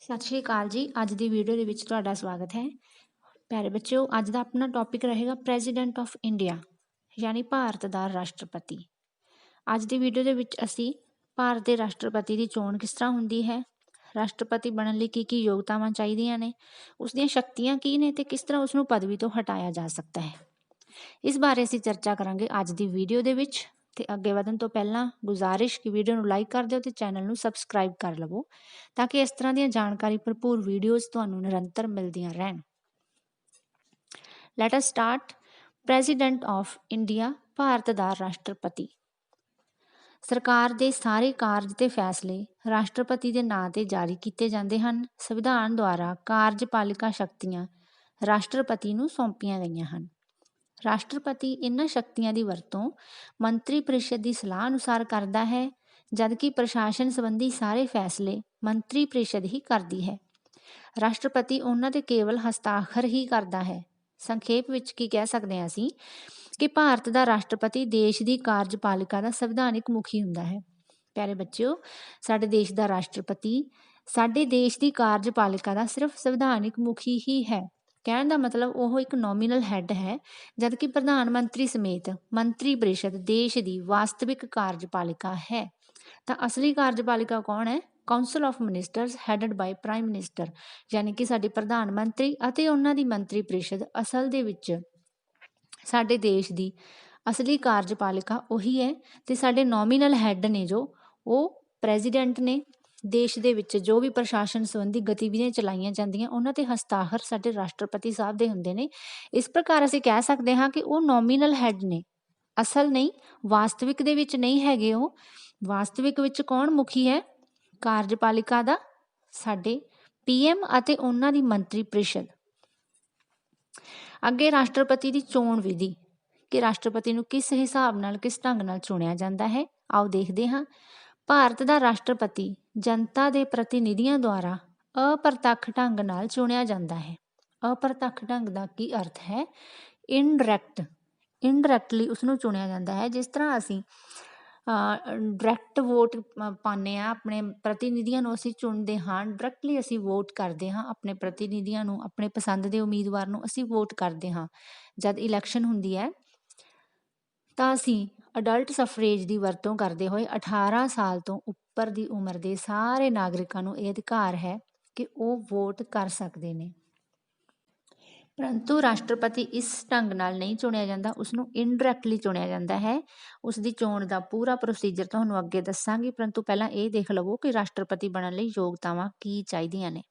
ਸਤਿ ਸ਼੍ਰੀ ਅਕਾਲ ਜੀ। ਅੱਜ ਦੀ ਵੀਡੀਓ ਦੇ ਵਿੱਚ ਤੁਹਾਡਾ ਸਵਾਗਤ ਹੈ। ਪਿਆਰੇ ਬੱਚਿਓ, ਅੱਜ ਦਾ ਆਪਣਾ ਟੌਪਿਕ ਰਹੇਗਾ ਪ੍ਰੈਜ਼ੀਡੈਂਟ ਆਫ ਇੰਡੀਆ, ਯਾਨੀ ਭਾਰਤ ਦਾ ਰਾਸ਼ਟਰਪਤੀ। ਅੱਜ ਦੀ ਵੀਡੀਓ ਦੇ ਵਿੱਚ ਅਸੀਂ ਭਾਰਤ ਦੇ ਰਾਸ਼ਟਰਪਤੀ ਦੀ ਚੋਣ ਕਿਸ ਤਰ੍ਹਾਂ ਹੁੰਦੀ ਹੈ, ਰਾਸ਼ਟਰਪਤੀ ਬਣਨ ਲਈ ਕੀ ਯੋਗਤਾਵਾਂ ਚਾਹੀਦੀਆਂ ਨੇ, ਉਸ ਦੀਆਂ ਸ਼ਕਤੀਆਂ ਕੀ ਨੇ ਤੇ ਕਿਸ ਤਰ੍ਹਾਂ ਉਸ ਨੂੰ ਪਦਵੀ ਤੋਂ ਹਟਾਇਆ ਜਾ ਸਕਦਾ ਹੈ, ਇਸ ਬਾਰੇ ਅਸੀਂ ਚਰਚਾ ਕਰਾਂਗੇ ਅੱਜ ਦੀ ਵੀਡੀਓ ਦੇ ਵਿੱਚ। ਤੇ ਅੱਗੇ ਵਧਣ ਤੋਂ ਪਹਿਲਾਂ ਗੁਜ਼ਾਰਿਸ਼ ਕਿ ਵੀਡੀਓ ਨੂੰ ਲਾਈਕ ਕਰ ਦਿਓ ਤੇ ਚੈਨਲ ਨੂੰ ਸਬਸਕ੍ਰਾਈਬ ਕਰ ਲਵੋ ਤਾਂ ਕਿ ਇਸ ਤਰ੍ਹਾਂ ਦੀਆਂ ਜਾਣਕਾਰੀ ਭਰਪੂਰ ਵੀਡੀਓਜ਼ ਤੁਹਾਨੂੰ ਨਿਰੰਤਰ ਮਿਲਦੀਆਂ ਰਹਿਣ। Let us start. President of India, Bharat ਦਾ ਰਾਸ਼ਟਰਪਤੀ। ਸਰਕਾਰ ਦੇ ਸਾਰੇ ਕਾਰਜ ਤੇ ਫੈਸਲੇ ਰਾਸ਼ਟਰਪਤੀ ਦੇ ਨਾਂ ਤੇ ਜਾਰੀ ਕੀਤੇ ਜਾਂਦੇ ਹਨ। ਸੰਵਿਧਾਨ ਦੁਆਰਾ ਕਾਰਜਪਾਲਿਕਾ ਸ਼ਕਤੀਆਂ ਰਾਸ਼ਟਰਪਤੀ ਨੂੰ ਸੌਂਪੀਆਂ ਗਈਆਂ ਹਨ। ਰਾਸ਼ਟਰਪਤੀ ਇਹਨਾਂ ਸ਼ਕਤੀਆਂ ਦੀ ਵਰਤੋਂ ਮੰਤਰੀ ਪਰਿਸ਼ਦ ਦੀ ਸਲਾਹ ਅਨੁਸਾਰ ਕਰਦਾ ਹੈ, ਜਦਕਿ ਪ੍ਰਸ਼ਾਸਨ ਸੰਬੰਧੀ ਸਾਰੇ ਫੈਸਲੇ ਮੰਤਰੀ ਪਰਿਸ਼ਦ ਹੀ ਕਰਦੀ ਹੈ। ਰਾਸ਼ਟਰਪਤੀ ਉਹਨਾਂ ਤੇ ਕੇਵਲ ਹਸਤਾਖਰ ਹੀ ਕਰਦਾ ਹੈ। ਸੰਖੇਪ ਵਿੱਚ ਕੀ ਕਹਿ ਸਕਦੇ ਹਾਂ ਅਸੀਂ ਕਿ ਭਾਰਤ ਦਾ ਰਾਸ਼ਟਰਪਤੀ ਦੇਸ਼ ਦੀ ਕਾਰਜਪਾਲਿਕਾ ਦਾ ਸੰਵਿਧਾਨਿਕ ਮੁਖੀ ਹੁੰਦਾ ਹੈ। ਪਿਆਰੇ ਬੱਚਿਓ, ਸਾਡੇ ਦੇਸ਼ ਦਾ ਰਾਸ਼ਟਰਪਤੀ ਸਾਡੇ ਦੇਸ਼ ਦੀ ਕਾਰਜਪਾਲਿਕਾ ਦਾ ਸਿਰਫ ਸੰਵਿਧਾਨਿਕ ਮੁਖੀ ਹੀ ਹੈ। ਕਹਿਣ ਦਾ ਮਤਲਬ ਉਹ ਇੱਕ ਨੋਮੀਨਲ ਹੈੱਡ ਹੈ, ਜਦਕਿ ਪ੍ਰਧਾਨ ਮੰਤਰੀ ਸਮੇਤ ਮੰਤਰੀ ਪਰਿਸ਼ਦ ਦੇਸ਼ ਦੀ ਵਾਸਤਵਿਕ ਕਾਰਜਪਾਲਿਕਾ ਹੈ। ਤਾਂ ਅਸਲੀ ਕਾਰਜਪਾਲਿਕਾ ਕੌਣ ਹੈ? Council of ministers headed by prime minister, ਯਾਨੀ ਕਿ ਸਾਡੀ ਪ੍ਰਧਾਨ ਮੰਤਰੀ ਅਤੇ ਉਹਨਾਂ ਦੀ ਮੰਤਰੀ ਪਰਿਸ਼ਦ ਅਸਲ ਦੇ ਵਿੱਚ ਸਾਡੇ ਦੇਸ਼ ਦੀ ਅਸਲੀ ਕਾਰਜਪਾਲਿਕਾ ਉਹੀ ਹੈ। ਤੇ ਸਾਡੇ ਨੋਮੀਨਲ ਹੈੱਡ ਨੇ ਜੋ ਉਹ ਪ੍ਰੈਜ਼ੀਡੈਂਟ ਨੇ। ਦੇਸ਼ ਦੇ ਵਿੱਚ ਜੋ ਵੀ ਪ੍ਰਸ਼ਾਸਨ ਸੰਬੰਧੀ ਗਤੀਵਿਧੀਆਂ ਚਲਾਈਆਂ ਜਾਂਦੀਆਂ ਉਹਨਾਂ ਤੇ ਹਸਤਾਖਰ ਸਾਡੇ ਰਾਸ਼ਟਰਪਤੀ ਸਾਹਿਬ ਦੇ ਹੁੰਦੇ ਨੇ। ਇਸ ਪ੍ਰਕਾਰ ਅਸੀਂ ਕਹਿ ਸਕਦੇ ਹਾਂ ਕਿ ਉਹ ਨੋਮੀਨਲ ਹੈੱਡ ਨੇ, ਅਸਲ ਨਹੀਂ, ਵਾਸਤਵਿਕ ਦੇ ਵਿੱਚ ਨਹੀਂ ਹੈਗੇ ਉਹ। ਵਾਸਤਵਿਕ ਵਿੱਚ ਕੌਣ ਮੁਖੀ ਹੈ ਕਾਰਜਪਾਲਿਕਾ ਦਾ? ਸਾਡੇ PM ਅਤੇ ਉਹਨਾਂ ਦੀ ਮੰਤਰੀ ਪਰਿਸ਼ਦ। ਅੱਗੇ ਰਾਸ਼ਟਰਪਤੀ ਦੀ ਚੋਣ ਵਿਧੀ, ਕਿ ਰਾਸ਼ਟਰਪਤੀ ਨੂੰ ਕਿਸ ਹਿਸਾਬ ਨਾਲ, ਕਿਸ ਢੰਗ ਨਾਲ ਚੁਣਿਆ ਜਾਂਦਾ ਹੈ, ਆਓ ਦੇਖਦੇ ਹਾਂ। ਭਾਰਤ ਦਾ ਰਾਸ਼ਟਰਪਤੀ ਜਨਤਾ ਦੇ ਪ੍ਰਤੀਨਿਧੀਆਂ ਦੁਆਰਾ ਅਪਰਤੱਖ ਢੰਗ ਨਾਲ ਚੁਣਿਆ ਜਾਂਦਾ ਹੈ। ਅਪਰਤੱਖ ਢੰਗ ਦਾ ਕੀ ਅਰਥ ਹੈ? ਇਨਡਾਇਰੈਕਟਲੀ ਉਸਨੂੰ ਚੁਣਿਆ ਜਾਂਦਾ ਹੈ। ਜਿਸ ਤਰ੍ਹਾਂ ਅਸੀਂ ਡਾਇਰੈਕਟ ਵੋਟ ਪਾਉਂਦੇ ਹਾਂ, ਆਪਣੇ ਪ੍ਰਤੀਨਿਧੀਆਂ ਨੂੰ ਅਸੀਂ ਚੁਣਦੇ ਹਾਂ, ਡਾਇਰੈਕਟਲੀ ਅਸੀਂ ਵੋਟ ਕਰਦੇ ਹਾਂ ਆਪਣੇ ਪ੍ਰਤੀਨਿਧੀਆਂ ਨੂੰ, ਆਪਣੇ ਪਸੰਦ ਦੇ ਉਮੀਦਵਾਰ ਨੂੰ ਅਸੀਂ ਵੋਟ ਕਰਦੇ ਹਾਂ। ਜਦ ਇਲੈਕਸ਼ਨ ਹੁੰਦੀ ਹੈ ਤਾਂ ਅਸੀਂ ਅਡਲਟ ਸਫਰੇਜ ਦੀ ਵਰਤੋਂ ਕਰਦੇ ਹੋਏ 18 ਸਾਲ ਤੋਂ ਉੱਪਰ ਦੀ ਉਮਰ ਦੇ ਸਾਰੇ ਨਾਗਰਿਕਾਂ ਨੂੰ ਇਹ ਅਧਿਕਾਰ ਹੈ ਕਿ ਉਹ ਵੋਟ ਕਰ ਸਕਦੇ ਨੇ। ਪਰੰਤੂ ਰਾਸ਼ਟਰਪਤੀ ਇਸ ਢੰਗ ਨਾਲ ਨਹੀਂ ਚੁਣਿਆ ਜਾਂਦਾ, ਉਸਨੂੰ ਇਨਡਾਇਰੈਕਟਲੀ ਚੁਣਿਆ ਜਾਂਦਾ ਹੈ। ਉਸ ਦੀ ਚੋਣ ਦਾ ਪੂਰਾ ਪ੍ਰੋਸੀਜਰ ਤੁਹਾਨੂੰ ਅੱਗੇ ਦੱਸਾਂਗੀ, ਪਰੰਤੂ ਪਹਿਲਾਂ ਇਹ ਦੇਖ ਲਵੋ ਕਿ ਰਾਸ਼ਟਰਪਤੀ ਬਣਨ ਲਈ ਯੋਗਤਾਵਾਂ ਕੀ ਚਾਹੀਦੀਆਂ ਨੇ।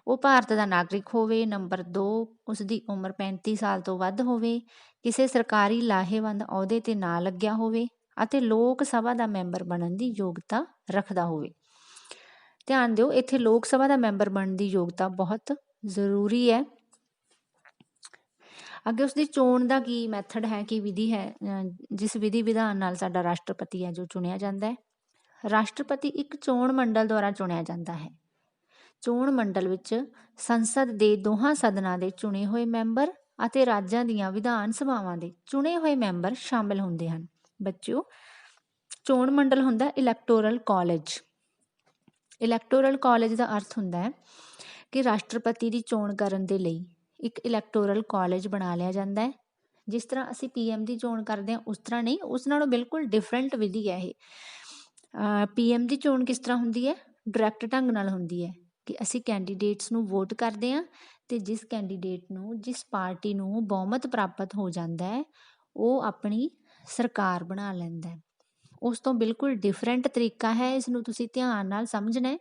ਉਹ ਭਾਰਤ ਦਾ ਨਾਗਰਿਕ ਹੋਵੇ। ਨੰਬਰ 2, ਉਸ ਦੀ ਉਮਰ 35 ਸਾਲ ਤੋਂ ਵੱਧ ਹੋਵੇ, ਕਿਸੇ ਸਰਕਾਰੀ ਲਾਹੇਵੰਦ ਅਹੁਦੇ ਤੇ ਨਾ ਲੱਗਿਆ ਹੋਵੇ ਅਤੇ ਲੋਕ ਸਭਾ ਦਾ ਮੈਂਬਰ ਬਣਨ ਦੀ ਯੋਗਤਾ ਰੱਖਦਾ ਹੋਵੇ। ਧਿਆਨ ਦਿਓ, ਇੱਥੇ ਲੋਕ ਸਭਾ ਦਾ ਮੈਂਬਰ ਬਣਨ ਦੀ ਯੋਗਤਾ ਬਹੁਤ ਜ਼ਰੂਰੀ ਹੈ। ਅੱਗੇ ਉਸਦੀ ਚੋਣ ਦਾ ਕੀ ਮੈਥਡ ਹੈ, ਕੀ ਵਿਧੀ ਹੈ, ਜਿਸ ਵਿਧੀ ਵਿਧਾਨ ਨਾਲ ਸਾਡਾ ਰਾਸ਼ਟਰਪਤੀ ਹੈ ਜੋ ਚੁਣਿਆ ਜਾਂਦਾ ਹੈ। ਰਾਸ਼ਟਰਪਤੀ ਇੱਕ ਚੋਣ ਮੰਡਲ ਦੁਆਰਾ ਚੁਣਿਆ ਜਾਂਦਾ ਹੈ। ਚੋਣ ਮੰਡਲ ਵਿੱਚ ਸੰਸਦ ਦੇ ਦੋਹਾਂ ਸਦਨਾਂ ਦੇ ਚੁਣੇ ਹੋਏ ਮੈਂਬਰ ਅਤੇ ਰਾਜਾਂ ਦੀਆਂ ਵਿਧਾਨ ਸਭਾਵਾਂ ਦੇ ਚੁਣੇ ਹੋਏ ਮੈਂਬਰ ਸ਼ਾਮਿਲ ਹੁੰਦੇ ਹਨ। ਬੱਚਿਓ, ਚੋਣ ਮੰਡਲ ਹੁੰਦਾ ਇਲੈਕਟੋਰਲ ਕਾਲਜ। ਇਲੈਕਟੋਰਲ ਕਾਲਜ ਦਾ ਅਰਥ ਹੁੰਦਾ ਹੈ ਕਿ ਰਾਸ਼ਟਰਪਤੀ ਦੀ ਚੋਣ ਕਰਨ ਦੇ ਲਈ ਇੱਕ ਇਲੈਕਟੋਰਲ ਕਾਲਜ ਬਣਾ ਲਿਆ ਜਾਂਦਾ ਹੈ। ਜਿਸ ਤਰ੍ਹਾਂ ਅਸੀਂ PM ਦੀ ਚੋਣ ਕਰਦੇ ਹਾਂ ਉਸ ਤਰ੍ਹਾਂ ਨਹੀਂ, ਉਸ ਨਾਲੋਂ ਬਿਲਕੁਲ ਡਿਫਰੈਂਟ ਵਿਧੀ ਹੈ ਇਹ। PM ਦੀ ਚੋਣ ਕਿਸ ਤਰ੍ਹਾਂ ਹੁੰਦੀ ਹੈ? ਡਾਇਰੈਕਟ ਢੰਗ ਨਾਲ ਹੁੰਦੀ ਹੈ ਕਿ ਅਸੀਂ ਕੈਂਡੀਡੇਟਸ ਨੂੰ ਵੋਟ ਕਰਦੇ ਹਾਂ ਤੇ ਜਿਸ ਕੈਂਡੀਡੇਟ ਨੂੰ, ਜਿਸ ਪਾਰਟੀ ਨੂੰ ਬਹੁਮਤ ਪ੍ਰਾਪਤ ਹੋ ਜਾਂਦਾ ਹੈ ਉਹ ਆਪਣੀ ਸਰਕਾਰ ਬਣਾ ਲੈਂਦਾ ਹੈ। ਉਸ ਤੋਂ ਬਿਲਕੁਲ ਡਿਫਰੈਂਟ ਤਰੀਕਾ ਹੈ। ਇਸ ਨੂੰ ਤੁਸੀਂ ਧਿਆਨ ਨਾਲ ਸਮਝਣਾ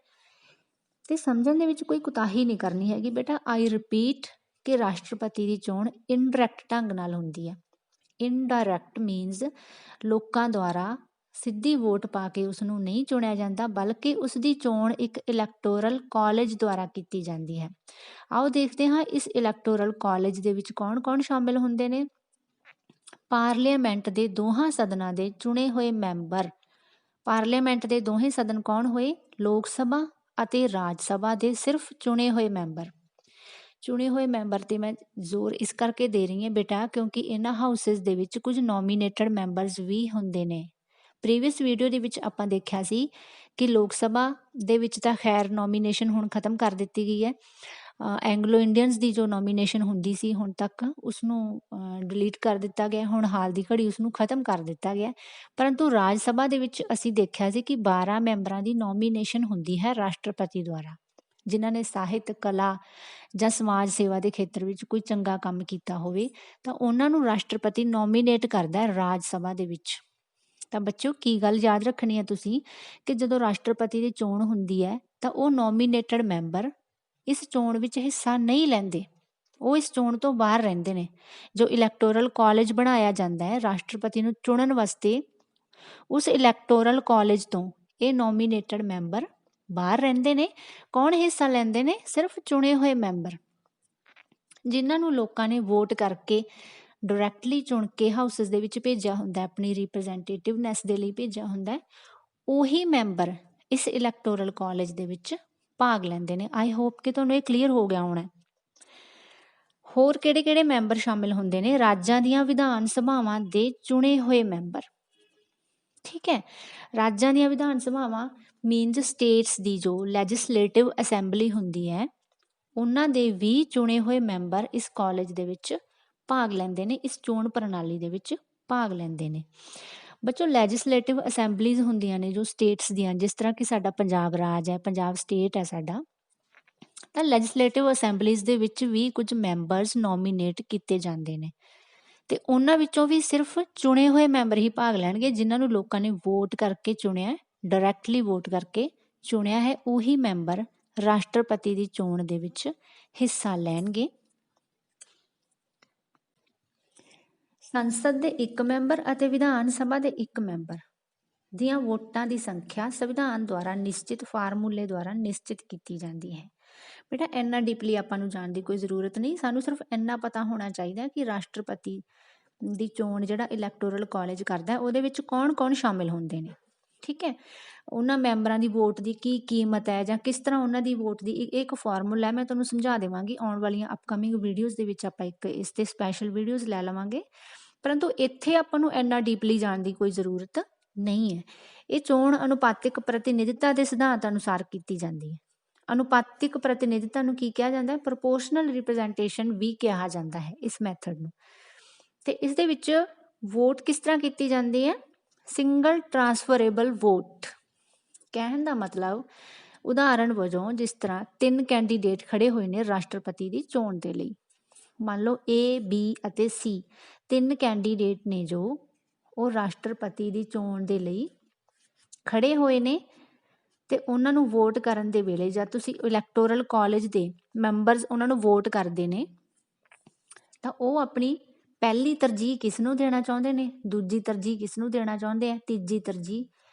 ਤੇ ਸਮਝਣ ਦੇ ਵਿੱਚ ਕੋਈ ਕੁਤਾਹੀ ਨਹੀਂ ਕਰਨੀ ਹੈਗੀ ਬੇਟਾ। ਆਈ ਰਿਪੀਟ ਕਿ ਰਾਸ਼ਟਰਪਤੀ ਦੀ ਚੋਣ ਇਨਡਾਇਰੈਕਟ ਢੰਗ ਨਾਲ ਹੁੰਦੀ ਹੈ। ਇਨਡਾਇਰੈਕਟ ਮੀਨਸ ਲੋਕਾਂ ਦੁਆਰਾ ਸਿੱਧੀ ਵੋਟ ਪਾ ਕੇ ਉਸ ਨੂੰ ਨਹੀਂ ਚੁਣਿਆ ਜਾਂਦਾ, ਬਲਕਿ ਉਸ ਦੀ ਚੋਣ ਇੱਕ ਇਲੈਕਟੋਰਲ ਕਾਲਜ ਦੁਆਰਾ ਕੀਤੀ ਜਾਂਦੀ ਹੈ। ਆਓ ਦੇਖਦੇ ਹਾਂ ਇਸ ਇਲੈਕਟੋਰਲ ਕਾਲਜ ਦੇ ਵਿੱਚ ਕੌਣ-ਕੌਣ ਸ਼ਾਮਿਲ ਹੁੰਦੇ ਨੇ। ਪਾਰਲੀਮੈਂਟ ਦੇ ਦੋਹਾਂ ਸਦਨਾਂ ਦੇ ਚੁਣੇ ਹੋਏ ਮੈਂਬਰ। ਪਾਰਲੀਮੈਂਟ ਦੇ ਦੋਹੇ ਸਦਨ ਕੌਣ ਹੋਏ? ਲੋਕ ਸਭਾ ਅਤੇ ਰਾਜ ਸਭਾ ਦੇ ਸਿਰਫ ਚੁਣੇ ਹੋਏ ਮੈਂਬਰ। ਚੁਣੇ ਹੋਏ ਮੈਂਬਰ ਤੇ ਮੈਂ ਜ਼ੋਰ ਇਸ ਕਰਕੇ ਦੇ ਰਹੀ ਹਾਂ ਬੇਟਾ ਕਿਉਂਕਿ ਇਹਨਾਂ ਹਾਊਸਿਸ ਦੇ ਵਿੱਚ ਕੁਝ ਨੋਮੀਨੇਟਡ ਮੈਂਬਰਸ ਵੀ ਹੁੰਦੇ ਨੇ। ਪ੍ਰੀਵੀਅਸ ਵੀਡੀਓ ਦੇ ਵਿੱਚ ਆਪਾਂ ਦੇਖਿਆ ਸੀ ਕਿ ਲੋਕ ਸਭਾ ਦੇ ਵਿੱਚ ਤਾਂ ਖੈਰ ਨੋਮੀਨੇਸ਼ਨ ਹੁਣ ਖਤਮ ਕਰ ਦਿੱਤੀ ਗਈ ਹੈ। ਐਂਗਲੋ ਇੰਡੀਅਨਸ ਦੀ ਜੋ ਨੋਮੀਨੇਸ਼ਨ ਹੁੰਦੀ ਸੀ ਹੁਣ ਤੱਕ ਉਸਨੂੰ ਡਿਲੀਟ ਕਰ ਦਿੱਤਾ ਗਿਆ, ਹੁਣ ਹਾਲ ਦੀ ਘੜੀ ਉਸਨੂੰ ਖਤਮ ਕਰ ਦਿੱਤਾ ਗਿਆ। ਪਰੰਤੂ ਰਾਜ ਸਭਾ ਦੇ ਵਿੱਚ ਅਸੀਂ ਦੇਖਿਆ ਸੀ ਕਿ 12 ਮੈਂਬਰਾਂ ਦੀ ਨੋਮੀਨੇਸ਼ਨ ਹੁੰਦੀ ਹੈ ਰਾਸ਼ਟਰਪਤੀ ਦੁਆਰਾ, ਜਿਨ੍ਹਾਂ ਨੇ ਸਾਹਿਤ, ਕਲਾ ਜਾਂ ਸਮਾਜ ਸੇਵਾ ਦੇ ਖੇਤਰ ਵਿੱਚ ਕੋਈ ਚੰਗਾ ਕੰਮ ਕੀਤਾ ਹੋਵੇ ਤਾਂ ਉਹਨਾਂ ਨੂੰ ਰਾਸ਼ਟਰਪਤੀ ਨੋਮੀਨੇਟ ਕਰਦਾ ਹੈ ਰਾਜ ਸਭਾ ਦੇ ਵਿੱਚ। ਤਾਂ ਬੱਚਿਓ ਕੀ ਗੱਲ ਯਾਦ ਰੱਖਣੀ ਹੈ ਤੁਸੀਂ ਕਿ ਜਦੋਂ ਰਾਸ਼ਟਰਪਤੀ ਦੀ ਚੋਣ ਹੁੰਦੀ ਹੈ ਤਾਂ ਉਹ ਨੋਮੀਨੇਟਡ ਮੈਂਬਰ ਇਸ ਚੋਣ ਵਿੱਚ ਹਿੱਸਾ ਨਹੀਂ ਲੈਂਦੇ, ਉਹ ਇਸ ਚੋਣ ਤੋਂ ਬਾਹਰ ਰਹਿੰਦੇ ਨੇ। ਜੋ ਇਲੈਕਟੋਰਲ ਕਾਲਜ ਬਣਾਇਆ ਜਾਂਦਾ ਹੈ ਰਾਸ਼ਟਰਪਤੀ ਨੂੰ ਚੁਣਨ ਵਾਸਤੇ, ਉਸ ਇਲੈਕਟੋਰਲ ਕਾਲਜ ਤੋਂ ਇਹ ਨੋਮੀਨੇਟਡ ਮੈਂਬਰ ਬਾਹਰ ਰਹਿੰਦੇ ਨੇ। ਕੌਣ ਹਿੱਸਾ ਲੈਂਦੇ ਨੇ? ਸਿਰਫ ਚੁਣੇ ਹੋਏ ਮੈਂਬਰ, ਜਿਨ੍ਹਾਂ ਨੂੰ ਲੋਕਾਂ ਨੇ ਵੋਟ ਕਰਕੇ ਡਾਇਰੈਕਟਲੀ ਚੁਣ ਕੇ ਹਾਊਸਸ ਦੇ ਵਿੱਚ ਭੇਜਿਆ ਹੁੰਦਾ, ਆਪਣੀ ਰਿਪਰੈਜ਼ੈਂਟੇਟਿਵਨੈਸ ਦੇ ਲਈ ਭੇਜਿਆ ਹੁੰਦਾ, ਉਹੀ ਮੈਂਬਰ ਇਸ ਇਲੈਕਟੋਰਲ ਕਾਲਜ ਦੇ ਵਿੱਚ ਭਾਗ ਲੈਂਦੇ ਨੇ। ਆਈ ਹੋਪ ਕਿ ਤੁਹਾਨੂੰ ਇਹ ਕਲੀਅਰ ਹੋ ਗਿਆ ਹੋਣਾ। ਹੋਰ ਕਿਹੜੇ ਕਿਹੜੇ ਮੈਂਬਰ ਸ਼ਾਮਿਲ ਹੁੰਦੇ ਨੇ? ਰਾਜਾਂ ਦੀਆਂ ਵਿਧਾਨ ਸਭਾਵਾਂ ਦੇ ਚੁਣੇ ਹੋਏ ਮੈਂਬਰ। ਠੀਕ ਹੈ, ਰਾਜਾਂ ਦੀਆਂ ਵਿਧਾਨ ਸਭਾਵਾਂ ਮੀਨਜ਼ ਸਟੇਟਸ ਦੀ ਜੋ ਲੈਜਿਸਲੇਟਿਵ ਅਸੈਂਬਲੀ ਹੁੰਦੀ ਹੈ, ਉਹਨਾਂ ਦੇ ਵੀ ਚੁਣੇ ਹੋਏ ਮੈਂਬਰ ਇਸ ਕਾਲਜ ਦੇ ਵਿੱਚ ਭਾਗ ਲੈਂਦੇ ਨੇ, ਇਸ ਚੋਣ ਪ੍ਰਣਾਲੀ ਦੇ ਵਿੱਚ ਭਾਗ ਲੈਂਦੇ ਨੇ। ਬੱਚੋ ਲੈਜਿਸਲੇਟਿਵ ਅਸੈਂਬਲੀਜ਼ ਹੁੰਦੀਆਂ ਨੇ ਜੋ ਸਟੇਟਸ ਦੀਆਂ, ਜਿਸ ਤਰ੍ਹਾਂ ਕਿ ਸਾਡਾ ਪੰਜਾਬ ਰਾਜ ਹੈ, ਪੰਜਾਬ ਸਟੇਟ ਹੈ ਸਾਡਾ, ਤਾਂ ਲੈਜਿਸਲੇਟਿਵ ਅਸੈਂਬਲੀਜ਼ ਦੇ ਵਿੱਚ ਵੀ ਕੁਝ ਮੈਂਬਰਸ ਨੋਮੀਨੇਟ ਕੀਤੇ ਜਾਂਦੇ ਨੇ ਤੇ ਉਹਨਾਂ ਵਿੱਚੋਂ ਵੀ ਸਿਰਫ ਚੁਣੇ ਹੋਏ ਮੈਂਬਰ ਹੀ ਭਾਗ ਲੈਣਗੇ, ਜਿਨ੍ਹਾਂ ਨੂੰ ਲੋਕਾਂ ਨੇ ਵੋਟ ਕਰਕੇ ਚੁਣਿਆ, ਡਾਇਰੈਕਟਲੀ ਵੋਟ ਕਰਕੇ ਚੁਣਿਆ ਹੈ, ਉਹੀ ਮੈਂਬਰ ਰਾਸ਼ਟਰਪਤੀ ਦੀ ਚੋਣ ਦੇ ਵਿੱਚ ਹਿੱਸਾ ਲੈਣਗੇ। ਸੰਸਦ ਦੇ ਇੱਕ ਮੈਂਬਰ ਅਤੇ ਵਿਧਾਨ ਸਭਾ ਦੇ ਇੱਕ ਮੈਂਬਰ ਦੀਆਂ ਵੋਟਾਂ ਦੀ ਸੰਖਿਆ ਸੰਵਿਧਾਨ ਦੁਆਰਾ ਨਿਸ਼ਚਿਤ ਫਾਰਮੂਲੇ ਦੁਆਰਾ ਨਿਸ਼ਚਿਤ ਕੀਤੀ ਜਾਂਦੀ ਹੈ। ਬੇਟਾ ਇੰਨਾ ਡੀਪਲੀ ਆਪਾਂ ਨੂੰ ਜਾਣ ਦੀ ਕੋਈ ਜ਼ਰੂਰਤ ਨਹੀਂ, ਸਾਨੂੰ ਸਿਰਫ ਇੰਨਾ ਪਤਾ ਹੋਣਾ ਚਾਹੀਦਾ ਕਿ ਰਾਸ਼ਟਰਪਤੀ ਦੀ ਚੋਣ ਜਿਹੜਾ ਇਲੈਕਟੋਰਲ ਕਾਲਜ ਕਰਦਾ ਉਹਦੇ ਵਿੱਚ ਕੌਣ ਕੌਣ ਸ਼ਾਮਿਲ ਹੁੰਦੇ ਨੇ। ਠੀਕ ਹੈ, ਉਹਨਾਂ ਮੈਂਬਰਾਂ ਦੀ ਵੋਟ ਦੀ ਕੀ ਕੀਮਤ ਹੈ ਜਾਂ ਕਿਸ ਤਰ੍ਹਾਂ ਉਹਨਾਂ ਦੀ ਵੋਟ ਦੀ ਇੱਕ ਫਾਰਮੂਲਾ ਹੈ, ਮੈਂ ਤੁਹਾਨੂੰ ਸਮਝਾ ਦੇਵਾਂਗੀ ਆਉਣ ਵਾਲੀਆਂ ਅਪਕਮਿੰਗ ਵੀਡੀਓਜ਼ ਦੇ ਵਿੱਚ। ਆਪਾਂ ਇੱਕ ਇਸ 'ਤੇ ਸਪੈਸ਼ਲ ਵੀਡੀਓਜ਼ ਲੈ ਲਵਾਂਗੇ, ਪਰੰਤੂ ਇੱਥੇ ਆਪਾਂ ਨੂੰ ਇੰਨਾ ਡੀਪਲੀ ਜਾਣ ਦੀ ਕੋਈ ਜ਼ਰੂਰਤ ਨਹੀਂ ਹੈ। ਇਹ ਚੋਣ ਅਨੁਪਾਤਿਕ ਪ੍ਰਤੀਨਿਧਤਾ ਦੇ ਸਿਧਾਂਤ ਅਨੁਸਾਰ ਕੀਤੀ ਜਾਂਦੀ ਹੈ। ਅਨੁਪਾਤਿਕ ਪ੍ਰਤੀਨਿਧਤਾ ਨੂੰ ਕੀ ਕਿਹਾ ਜਾਂਦਾ ਹੈ? ਪ੍ਰੋਪੋਰਸ਼ਨਲ ਰਿਪਰੈਜ਼ੈਂਟੇਸ਼ਨ ਵੀ ਕਿਹਾ ਜਾਂਦਾ ਹੈ ਇਸ ਮੈਥਡ ਨੂੰ। ਤੇ ਇਸ ਦੇ ਵਿੱਚ ਵੋਟ ਕਿਸ ਤਰ੍ਹਾਂ ਕੀਤੀ ਜਾਂਦੀ ਹੈ? Single transferable vote. ਕਹਿਣ ਦਾ ਮਤਲਬ, ਉਦਾਹਰਣ ਵਜੋਂ ਜਿਸ ਤਰ੍ਹਾਂ 3 ਕੈਂਡੀਡੇਟ ਖੜੇ ਹੋਏ ਨੇ ਰਾਸ਼ਟਰਪਤੀ ਦੀ ਚੋਣ ਦੇ ਲਈ, ਮੰਨ ਲਓ A, B ਅਤੇ C 3 ਕੈਂਡੀਡੇਟ ਨੇ ਜੋ ਉਹ ਰਾਸ਼ਟਰਪਤੀ ਦੀ ਚੋਣ ਦੇ ਲਈ ਖੜੇ ਹੋਏ ਨੇ ਤੇ ਉਹਨਾਂ ਨੂੰ ਵੋਟ ਕਰਨ ਦੇ ਵੇਲੇ ਜਦ ਤੁਸੀਂ ਇਲੈਕਟੋਰਲ ਕਾਲਜ ਦੇ ਮੈਂਬਰਸ ਉਹਨਾਂ ਨੂੰ ਵੋਟ ਕਰਦੇ ਨੇ ਤਾਂ ਉਹ ਆਪਣੀ ਪਹਿਲੀ ਤਰਜੀਹ ਕਿਸ ਨੂੰ ਦੇਣਾ ਚਾਹੁੰਦੇ ਨੇ, ਦੂਜੀ ਤਰਜੀਹ ਕਿਸ ਨੂੰ ਦੇਣਾ ਚਾਹੁੰਦੇ ਆ, ਤੀਜੀ ਤਰਜੀਹ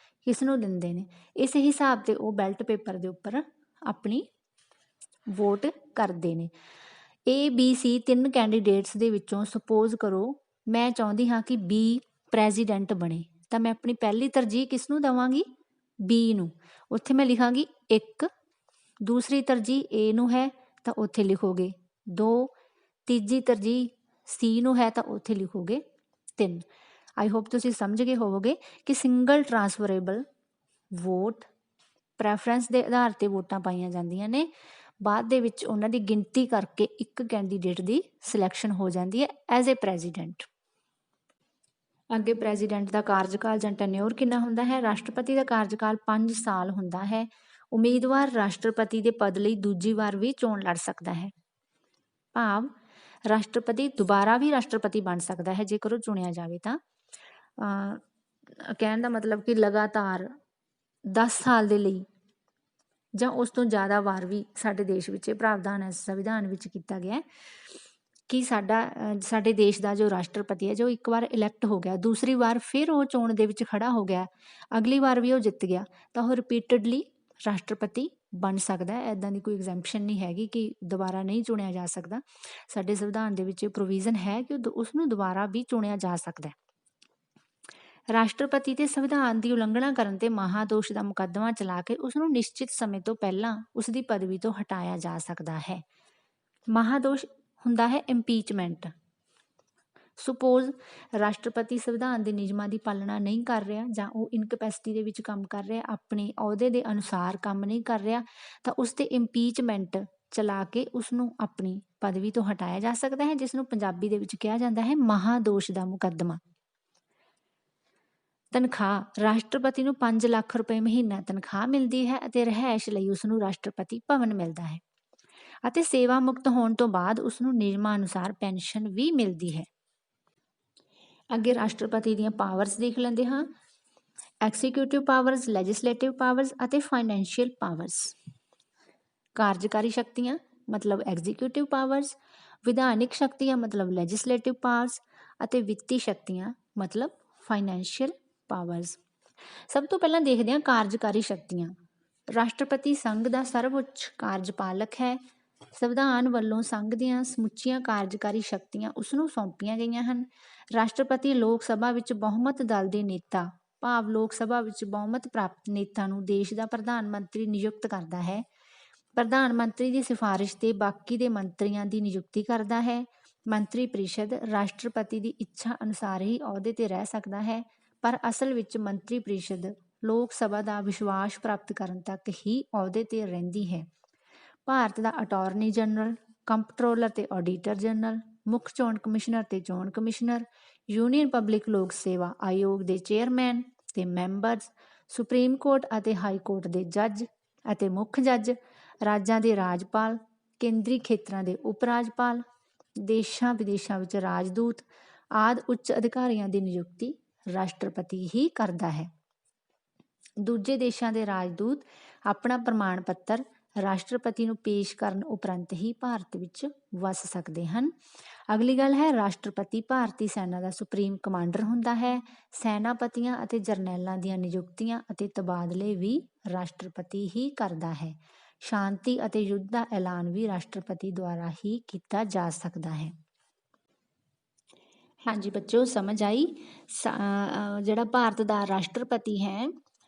ਕਿਸ ਨੂੰ ਦਿੰਦੇ ਨੇ। ਇਸ ਹਿਸਾਬ ਤੇ ਉਹ ਬੈਲਟ ਪੇਪਰ ਦੇ ਉੱਪਰ ਆਪਣੀ ਵੋਟ ਕਰਦੇ ਨੇ। A, B, C 3 ਕੈਂਡੀਡੇਟਸ ਦੇ ਵਿੱਚੋਂ ਸਪੋਜ਼ ਕਰੋ ਮੈਂ ਚਾਹੁੰਦੀ ਹਾਂ ਕਿ B ਪ੍ਰੈਜ਼ੀਡੈਂਟ ਬਣੇ, ਤਾਂ ਮੈਂ ਆਪਣੀ ਪਹਿਲੀ ਤਰਜੀਹ ਕਿਸ ਨੂੰ ਦੇਵਾਂਗੀ? B ਨੂੰ। ਉੱਥੇ ਮੈਂ ਲਿਖਾਂਗੀ 1, ਦੂਸਰੀ ਤਰਜੀਹ A ਨੂੰ ਹੈ ਤਾਂ ਉੱਥੇ ਲਿਖੋਗੇ 2, ਤੀਜੀ ਤਰਜੀਹ C ਨੂੰ ਹੈ ਤਾਂ ਉੱਥੇ ਲਿਖੋਗੇ 3। ਆਈ ਹੋਪ ਤੁਸੀਂ ਸਮਝ ਗਏ ਹੋਵੋਗੇ ਕਿ ਸਿੰਗਲ ਟਰਾਂਸਫਰੇਬਲ ਵੋਟ ਪ੍ਰੈਫਰੈਂਸ ਦੇ ਆਧਾਰ 'ਤੇ ਵੋਟਾਂ ਪਾਈਆਂ ਜਾਂਦੀਆਂ ਨੇ, ਬਾਅਦ ਦੇ ਵਿੱਚ ਉਹਨਾਂ ਦੀ ਗਿਣਤੀ ਕਰਕੇ ਇੱਕ ਕੈਂਡੀਡੇਟ ਦੀ ਸਿਲੈਕਸ਼ਨ ਹੋ ਜਾਂਦੀ ਹੈ ਐਜ਼ ਏ ਪ੍ਰੈਜ਼ੀਡੈਂਟ। ਅੱਗੇ ਪ੍ਰੈਜ਼ੀਡੈਂਟ ਦਾ ਕਾਰਜਕਾਲ ਜਾਂ ਟੈਨਿਓਰ ਕਿੰਨਾ ਹੁੰਦਾ ਹੈ? ਰਾਸ਼ਟਰਪਤੀ ਦਾ ਕਾਰਜਕਾਲ 5 ਸਾਲ ਹੁੰਦਾ ਹੈ। ਉਮੀਦਵਾਰ ਰਾਸ਼ਟਰਪਤੀ ਦੇ ਪਦ ਲਈ ਦੂਜੀ ਵਾਰ ਵੀ ਚੋਣ ਲੜ ਸਕਦਾ ਹੈ, ਭਾਵ ਰਾਸ਼ਟਰਪਤੀ ਦੁਬਾਰਾ ਵੀ ਰਾਸ਼ਟਰਪਤੀ ਬਣ ਸਕਦਾ ਹੈ ਜੇਕਰ ਉਹ ਚੁਣਿਆ ਜਾਵੇ ਤਾਂ। ਕਹਿਣ ਦਾ ਮਤਲਬ ਕਿ ਲਗਾਤਾਰ 10 ਸਾਲ ਦੇ ਲਈ ਜਾਂ ਉਸ ਤੋਂ ਜ਼ਿਆਦਾ ਵਾਰ ਵੀ ਸਾਡੇ ਦੇਸ਼ ਵਿੱਚ ਇਹ ਪ੍ਰਾਵਧਾਨ ਹੈ ਸੰਵਿਧਾਨ ਵਿੱਚ ਕੀਤਾ ਗਿਆ ਕਿ ਸਾਡੇ ਦੇਸ਼ ਦਾ ਜੋ ਰਾਸ਼ਟਰਪਤੀ ਹੈ ਜੋ ਇੱਕ ਵਾਰ ਇਲੈਕਟ ਹੋ ਗਿਆ, ਦੂਸਰੀ ਵਾਰ ਫਿਰ ਉਹ ਚੋਣ ਦੇ ਵਿੱਚ ਖੜਾ ਹੋ ਗਿਆ, ਅਗਲੀ ਵਾਰ ਵੀ ਉਹ ਜਿੱਤ ਗਿਆ ਤਾਂ ਉਹ ਰਿਪੀਟਡਲੀ ਰਾਸ਼ਟਰਪਤੀ ਬਣ ਸਕਦਾ ਹੈ। ਇੱਦਾਂ ਦੀ ਕੋਈ ਐਗਜ਼ੈਂਪਸ਼ਨ ਨਹੀਂ ਹੈਗੀ ਕਿ ਦੁਬਾਰਾ ਨਹੀਂ ਚੁਣਿਆ ਜਾ ਸਕਦਾ। ਸਾਡੇ ਸੰਵਿਧਾਨ ਦੇ ਵਿੱਚ ਇਹ ਪ੍ਰੋਵੀਜ਼ਨ ਹੈ ਕਿ ਉਸਨੂੰ ਦੁਬਾਰਾ ਵੀ ਚੁਣਿਆ ਜਾ ਸਕਦਾ ਹੈ। ਰਾਸ਼ਟਰਪਤੀ ਤੇ ਸੰਵਿਧਾਨ ਦੀ ਉਲੰਘਣਾ ਕਰਨ ਤੇ ਮਹਾਦੋਸ਼ ਦਾ ਮੁਕੱਦਮਾ ਚਲਾ ਕੇ ਉਸਨੂੰ ਨਿਸ਼ਚਿਤ ਸਮੇਂ ਤੋਂ ਪਹਿਲਾਂ ਉਸਦੀ ਪਦਵੀ ਤੋਂ ਹਟਾਇਆ ਜਾ ਸਕਦਾ ਹੈ। ਮਹਾਦੋਸ਼ ਹੁੰਦਾ ਹੈ ਇੰਪੀਚਮੈਂਟ, ਸੁਪੋਜ਼ ਰਾਸ਼ਟਰਪਤੀ ਸੰਵਿਧਾਨ ਦੇ ਨਿਯਮਾਂ ਦੀ ਪਾਲਣਾ ਨਹੀਂ ਕਰ ਰਿਹਾ ਜਾਂ ਉਹ ਇਨਕੈਪੈਸਿਟੀ ਦੇ ਵਿੱਚ ਕੰਮ ਕਰ ਰਿਹਾ, ਆਪਣੇ ਅਹੁਦੇ ਦੇ ਅਨੁਸਾਰ ਕੰਮ ਨਹੀਂ ਕਰ ਰਿਹਾ, ਤਾਂ ਉਸ 'ਤੇ ਇੰਪੀਚਮੈਂਟ ਚਲਾ ਕੇ ਉਸਨੂੰ ਆਪਣੀ ਪਦਵੀ ਤੋਂ ਹਟਾਇਆ ਜਾ ਸਕਦਾ ਹੈ, ਜਿਸ ਨੂੰ ਪੰਜਾਬੀ ਦੇ ਵਿੱਚ ਕਿਹਾ ਜਾਂਦਾ ਹੈ ਮਹਾਦੋਸ਼ ਦਾ ਮੁਕੱਦਮਾ। ਤਨਖਾਹ, ਰਾਸ਼ਟਰਪਤੀ ਨੂੰ 5 ਲੱਖ ਰੁਪਏ ਮਹੀਨਾ ਤਨਖਾਹ ਮਿਲਦੀ ਹੈ ਅਤੇ ਰਿਹਾਇਸ਼ ਲਈ ਉਸਨੂੰ ਰਾਸ਼ਟਰਪਤੀ ਭਵਨ ਮਿਲਦਾ ਹੈ ਅਤੇ ਸੇਵਾ ਮੁਕਤ ਹੋਣ ਤੋਂ ਬਾਅਦ ਉਸਨੂੰ ਨਿਯਮਾਂ ਅਨੁਸਾਰ ਪੈਨਸ਼ਨ ਵੀ ਮਿਲਦੀ ਹੈ। ਅੱਗੇ ਰਾਸ਼ਟਰਪਤੀ ਦੀਆਂ ਪਾਵਰਸ ਦੇਖ ਲੈਂਦੇ ਹਾਂ। ਐਕਸੀਕਿਊਟਿਵ ਪਾਵਰਸ, ਲੈਜਿਸਲੇਟਿਵ ਪਾਵਰਸ ਅਤੇ ਫਾਈਨੈਂਸ਼ੀਅਲ ਪਾਵਰਸ। ਕਾਰਜਕਾਰੀ ਸ਼ਕਤੀਆਂ ਮਤਲਬ ਐਗਜ਼ੀਕਿਊਟਿਵ ਪਾਵਰਸ, ਵਿਧਾਨਿਕ ਸ਼ਕਤੀਆਂ ਮਤਲਬ ਲੈਜਿਸਲੇਟਿਵ ਪਾਵਰਸ ਅਤੇ ਵਿੱਤੀ ਸ਼ਕਤੀਆਂ ਮਤਲਬ ਫਾਈਨੈਂਸ਼ੀਅਲ ਪਾਵਰਸ। ਸਭ ਤੋਂ ਪਹਿਲਾਂ ਦੇਖਦੇ ਹਾਂ ਕਾਰਜਕਾਰੀ ਸ਼ਕਤੀਆਂ। ਰਾਸ਼ਟਰਪਤੀ ਸੰਘ ਦਾ ਸਰਵਉੱਚ ਕਾਰਜਪਾਲਕ ਹੈ। ਸੰਵਿਧਾਨ ਵੱਲੋਂ ਸੰਘ ਦੀਆਂ ਸਮੁੱਚੀਆਂ ਕਾਰਜਕਾਰੀ ਸ਼ਕਤੀਆਂ ਉਸਨੂੰ ਸੌਂਪੀਆਂ ਗਈਆਂ ਹਨ। ਰਾਸ਼ਟਰਪਤੀ ਲੋਕ ਸਭਾ ਵਿੱਚ ਬਹੁਮਤ ਦਲ ਦੇ ਨੇਤਾ ਭਾਵ ਲੋਕ ਸਭਾ ਵਿੱਚ ਬਹੁਮਤ ਪ੍ਰਾਪਤ ਨੇਤਾ ਨੂੰ ਦੇਸ਼ ਦਾ ਪ੍ਰਧਾਨ ਮੰਤਰੀ ਨਿਯੁਕਤ ਕਰਦਾ ਹੈ। ਪ੍ਰਧਾਨ ਮੰਤਰੀ ਦੀ ਸਿਫਾਰਿਸ਼ ਤੇ ਬਾਕੀ ਦੇ ਮੰਤਰੀਆਂ ਦੀ ਨਿਯੁਕਤੀ ਕਰਦਾ ਹੈ। ਮੰਤਰੀ ਪ੍ਰੀਸ਼ਦ ਰਾਸ਼ਟਰਪਤੀ ਦੀ ਇੱਛਾ ਅਨੁਸਾਰ ਹੀ ਅਹੁਦੇ ਤੇ ਰਹਿ ਸਕਦਾ ਹੈ, ਪਰ ਅਸਲ ਵਿੱਚ ਮੰਤਰੀ ਪ੍ਰੀਸ਼ਦ ਲੋਕ ਸਭਾ ਦਾ ਵਿਸ਼ਵਾਸ ਪ੍ਰਾਪਤ ਕਰਨ ਤੱਕ ਹੀ ਅਹੁਦੇ ਤੇ ਰਹਿੰਦੀ ਹੈ। ਭਾਰਤ ਦਾ ਅਟਾਰਨੀ ਜਨਰਲ, ਕੰਪਟਰੋਲਰ ਤੇ ਆਡੀਟਰ ਜਨਰਲ, ਮੁੱਖ ਚੋਣ ਕਮਿਸ਼ਨਰ ਤੇ ਚੋਣ ਕਮਿਸ਼ਨਰ, ਯੂਨੀਅਨ ਪਬਲਿਕ ਲੋਕ ਸੇਵਾ ਆਯੋਗ ਦੇ ਚੇਅਰਮੈਨ ਤੇ ਮੈਂਬਰਸ, ਸੁਪਰੀਮ ਕੋਰਟ ਅਤੇ ਹਾਈ ਕੋਰਟ ਦੇ ਜੱਜ ਅਤੇ ਮੁੱਖ ਜੱਜ, ਰਾਜਾਂ ਦੇ ਰਾਜਪਾਲ, ਕੇਂਦਰੀ ਖੇਤਰਾਂ ਦੇ ਉਪ ਰਾਜਪਾਲ, ਦੇਸ਼ਾਂ ਵਿਦੇਸ਼ਾਂ ਵਿੱਚ ਰਾਜਦੂਤ ਆਦਿ ਉੱਚ ਅਧਿਕਾਰੀਆਂ ਦੀ ਨਿਯੁਕਤੀ ਰਾਸ਼ਟਰਪਤੀ ਹੀ ਕਰਦਾ ਹੈ। ਦੂਜੇ ਦੇਸ਼ਾਂ ਦੇ ਰਾਜਦੂਤ ਆਪਣਾ ਪ੍ਰਮਾਣ ਪੱਤਰ ਰਾਸ਼ਟਰਪਤੀ ਨੂੰ ਪੇਸ਼ ਕਰਨ ਉਪਰੰਤ ਹੀ ਭਾਰਤ ਵਿੱਚ ਵਸ ਸਕਦੇ ਹਨ। ਅਗਲੀ ਗੱਲ ਹੈ, ਰਾਸ਼ਟਰਪਤੀ ਭਾਰਤੀ ਸੈਨਾ ਦਾ ਸੁਪਰੀਮ ਕਮਾਂਡਰ ਹੁੰਦਾ ਹੈ। ਸੈਨਾਪਤੀਆਂ ਅਤੇ ਜਰਨੈਲਾਂ ਦੀਆਂ ਨਿਯੁਕਤੀਆਂ ਅਤੇ ਤਬਾਦਲੇ ਵੀ ਰਾਸ਼ਟਰਪਤੀ ਹੀ ਕਰਦਾ ਹੈ। ਸ਼ਾਂਤੀ ਅਤੇ ਯੁੱਧ ਦਾ ਐਲਾਨ ਵੀ ਰਾਸ਼ਟਰਪਤੀ ਦੁਆਰਾ ਹੀ ਕੀਤਾ ਜਾ ਸਕਦਾ ਹੈ। ਹਾਂਜੀ ਬੱਚਿਓ, ਸਮਝ ਆਈ। ਜਿਹੜਾ ਭਾਰਤ ਦਾ ਰਾਸ਼ਟਰਪਤੀ ਹੈ,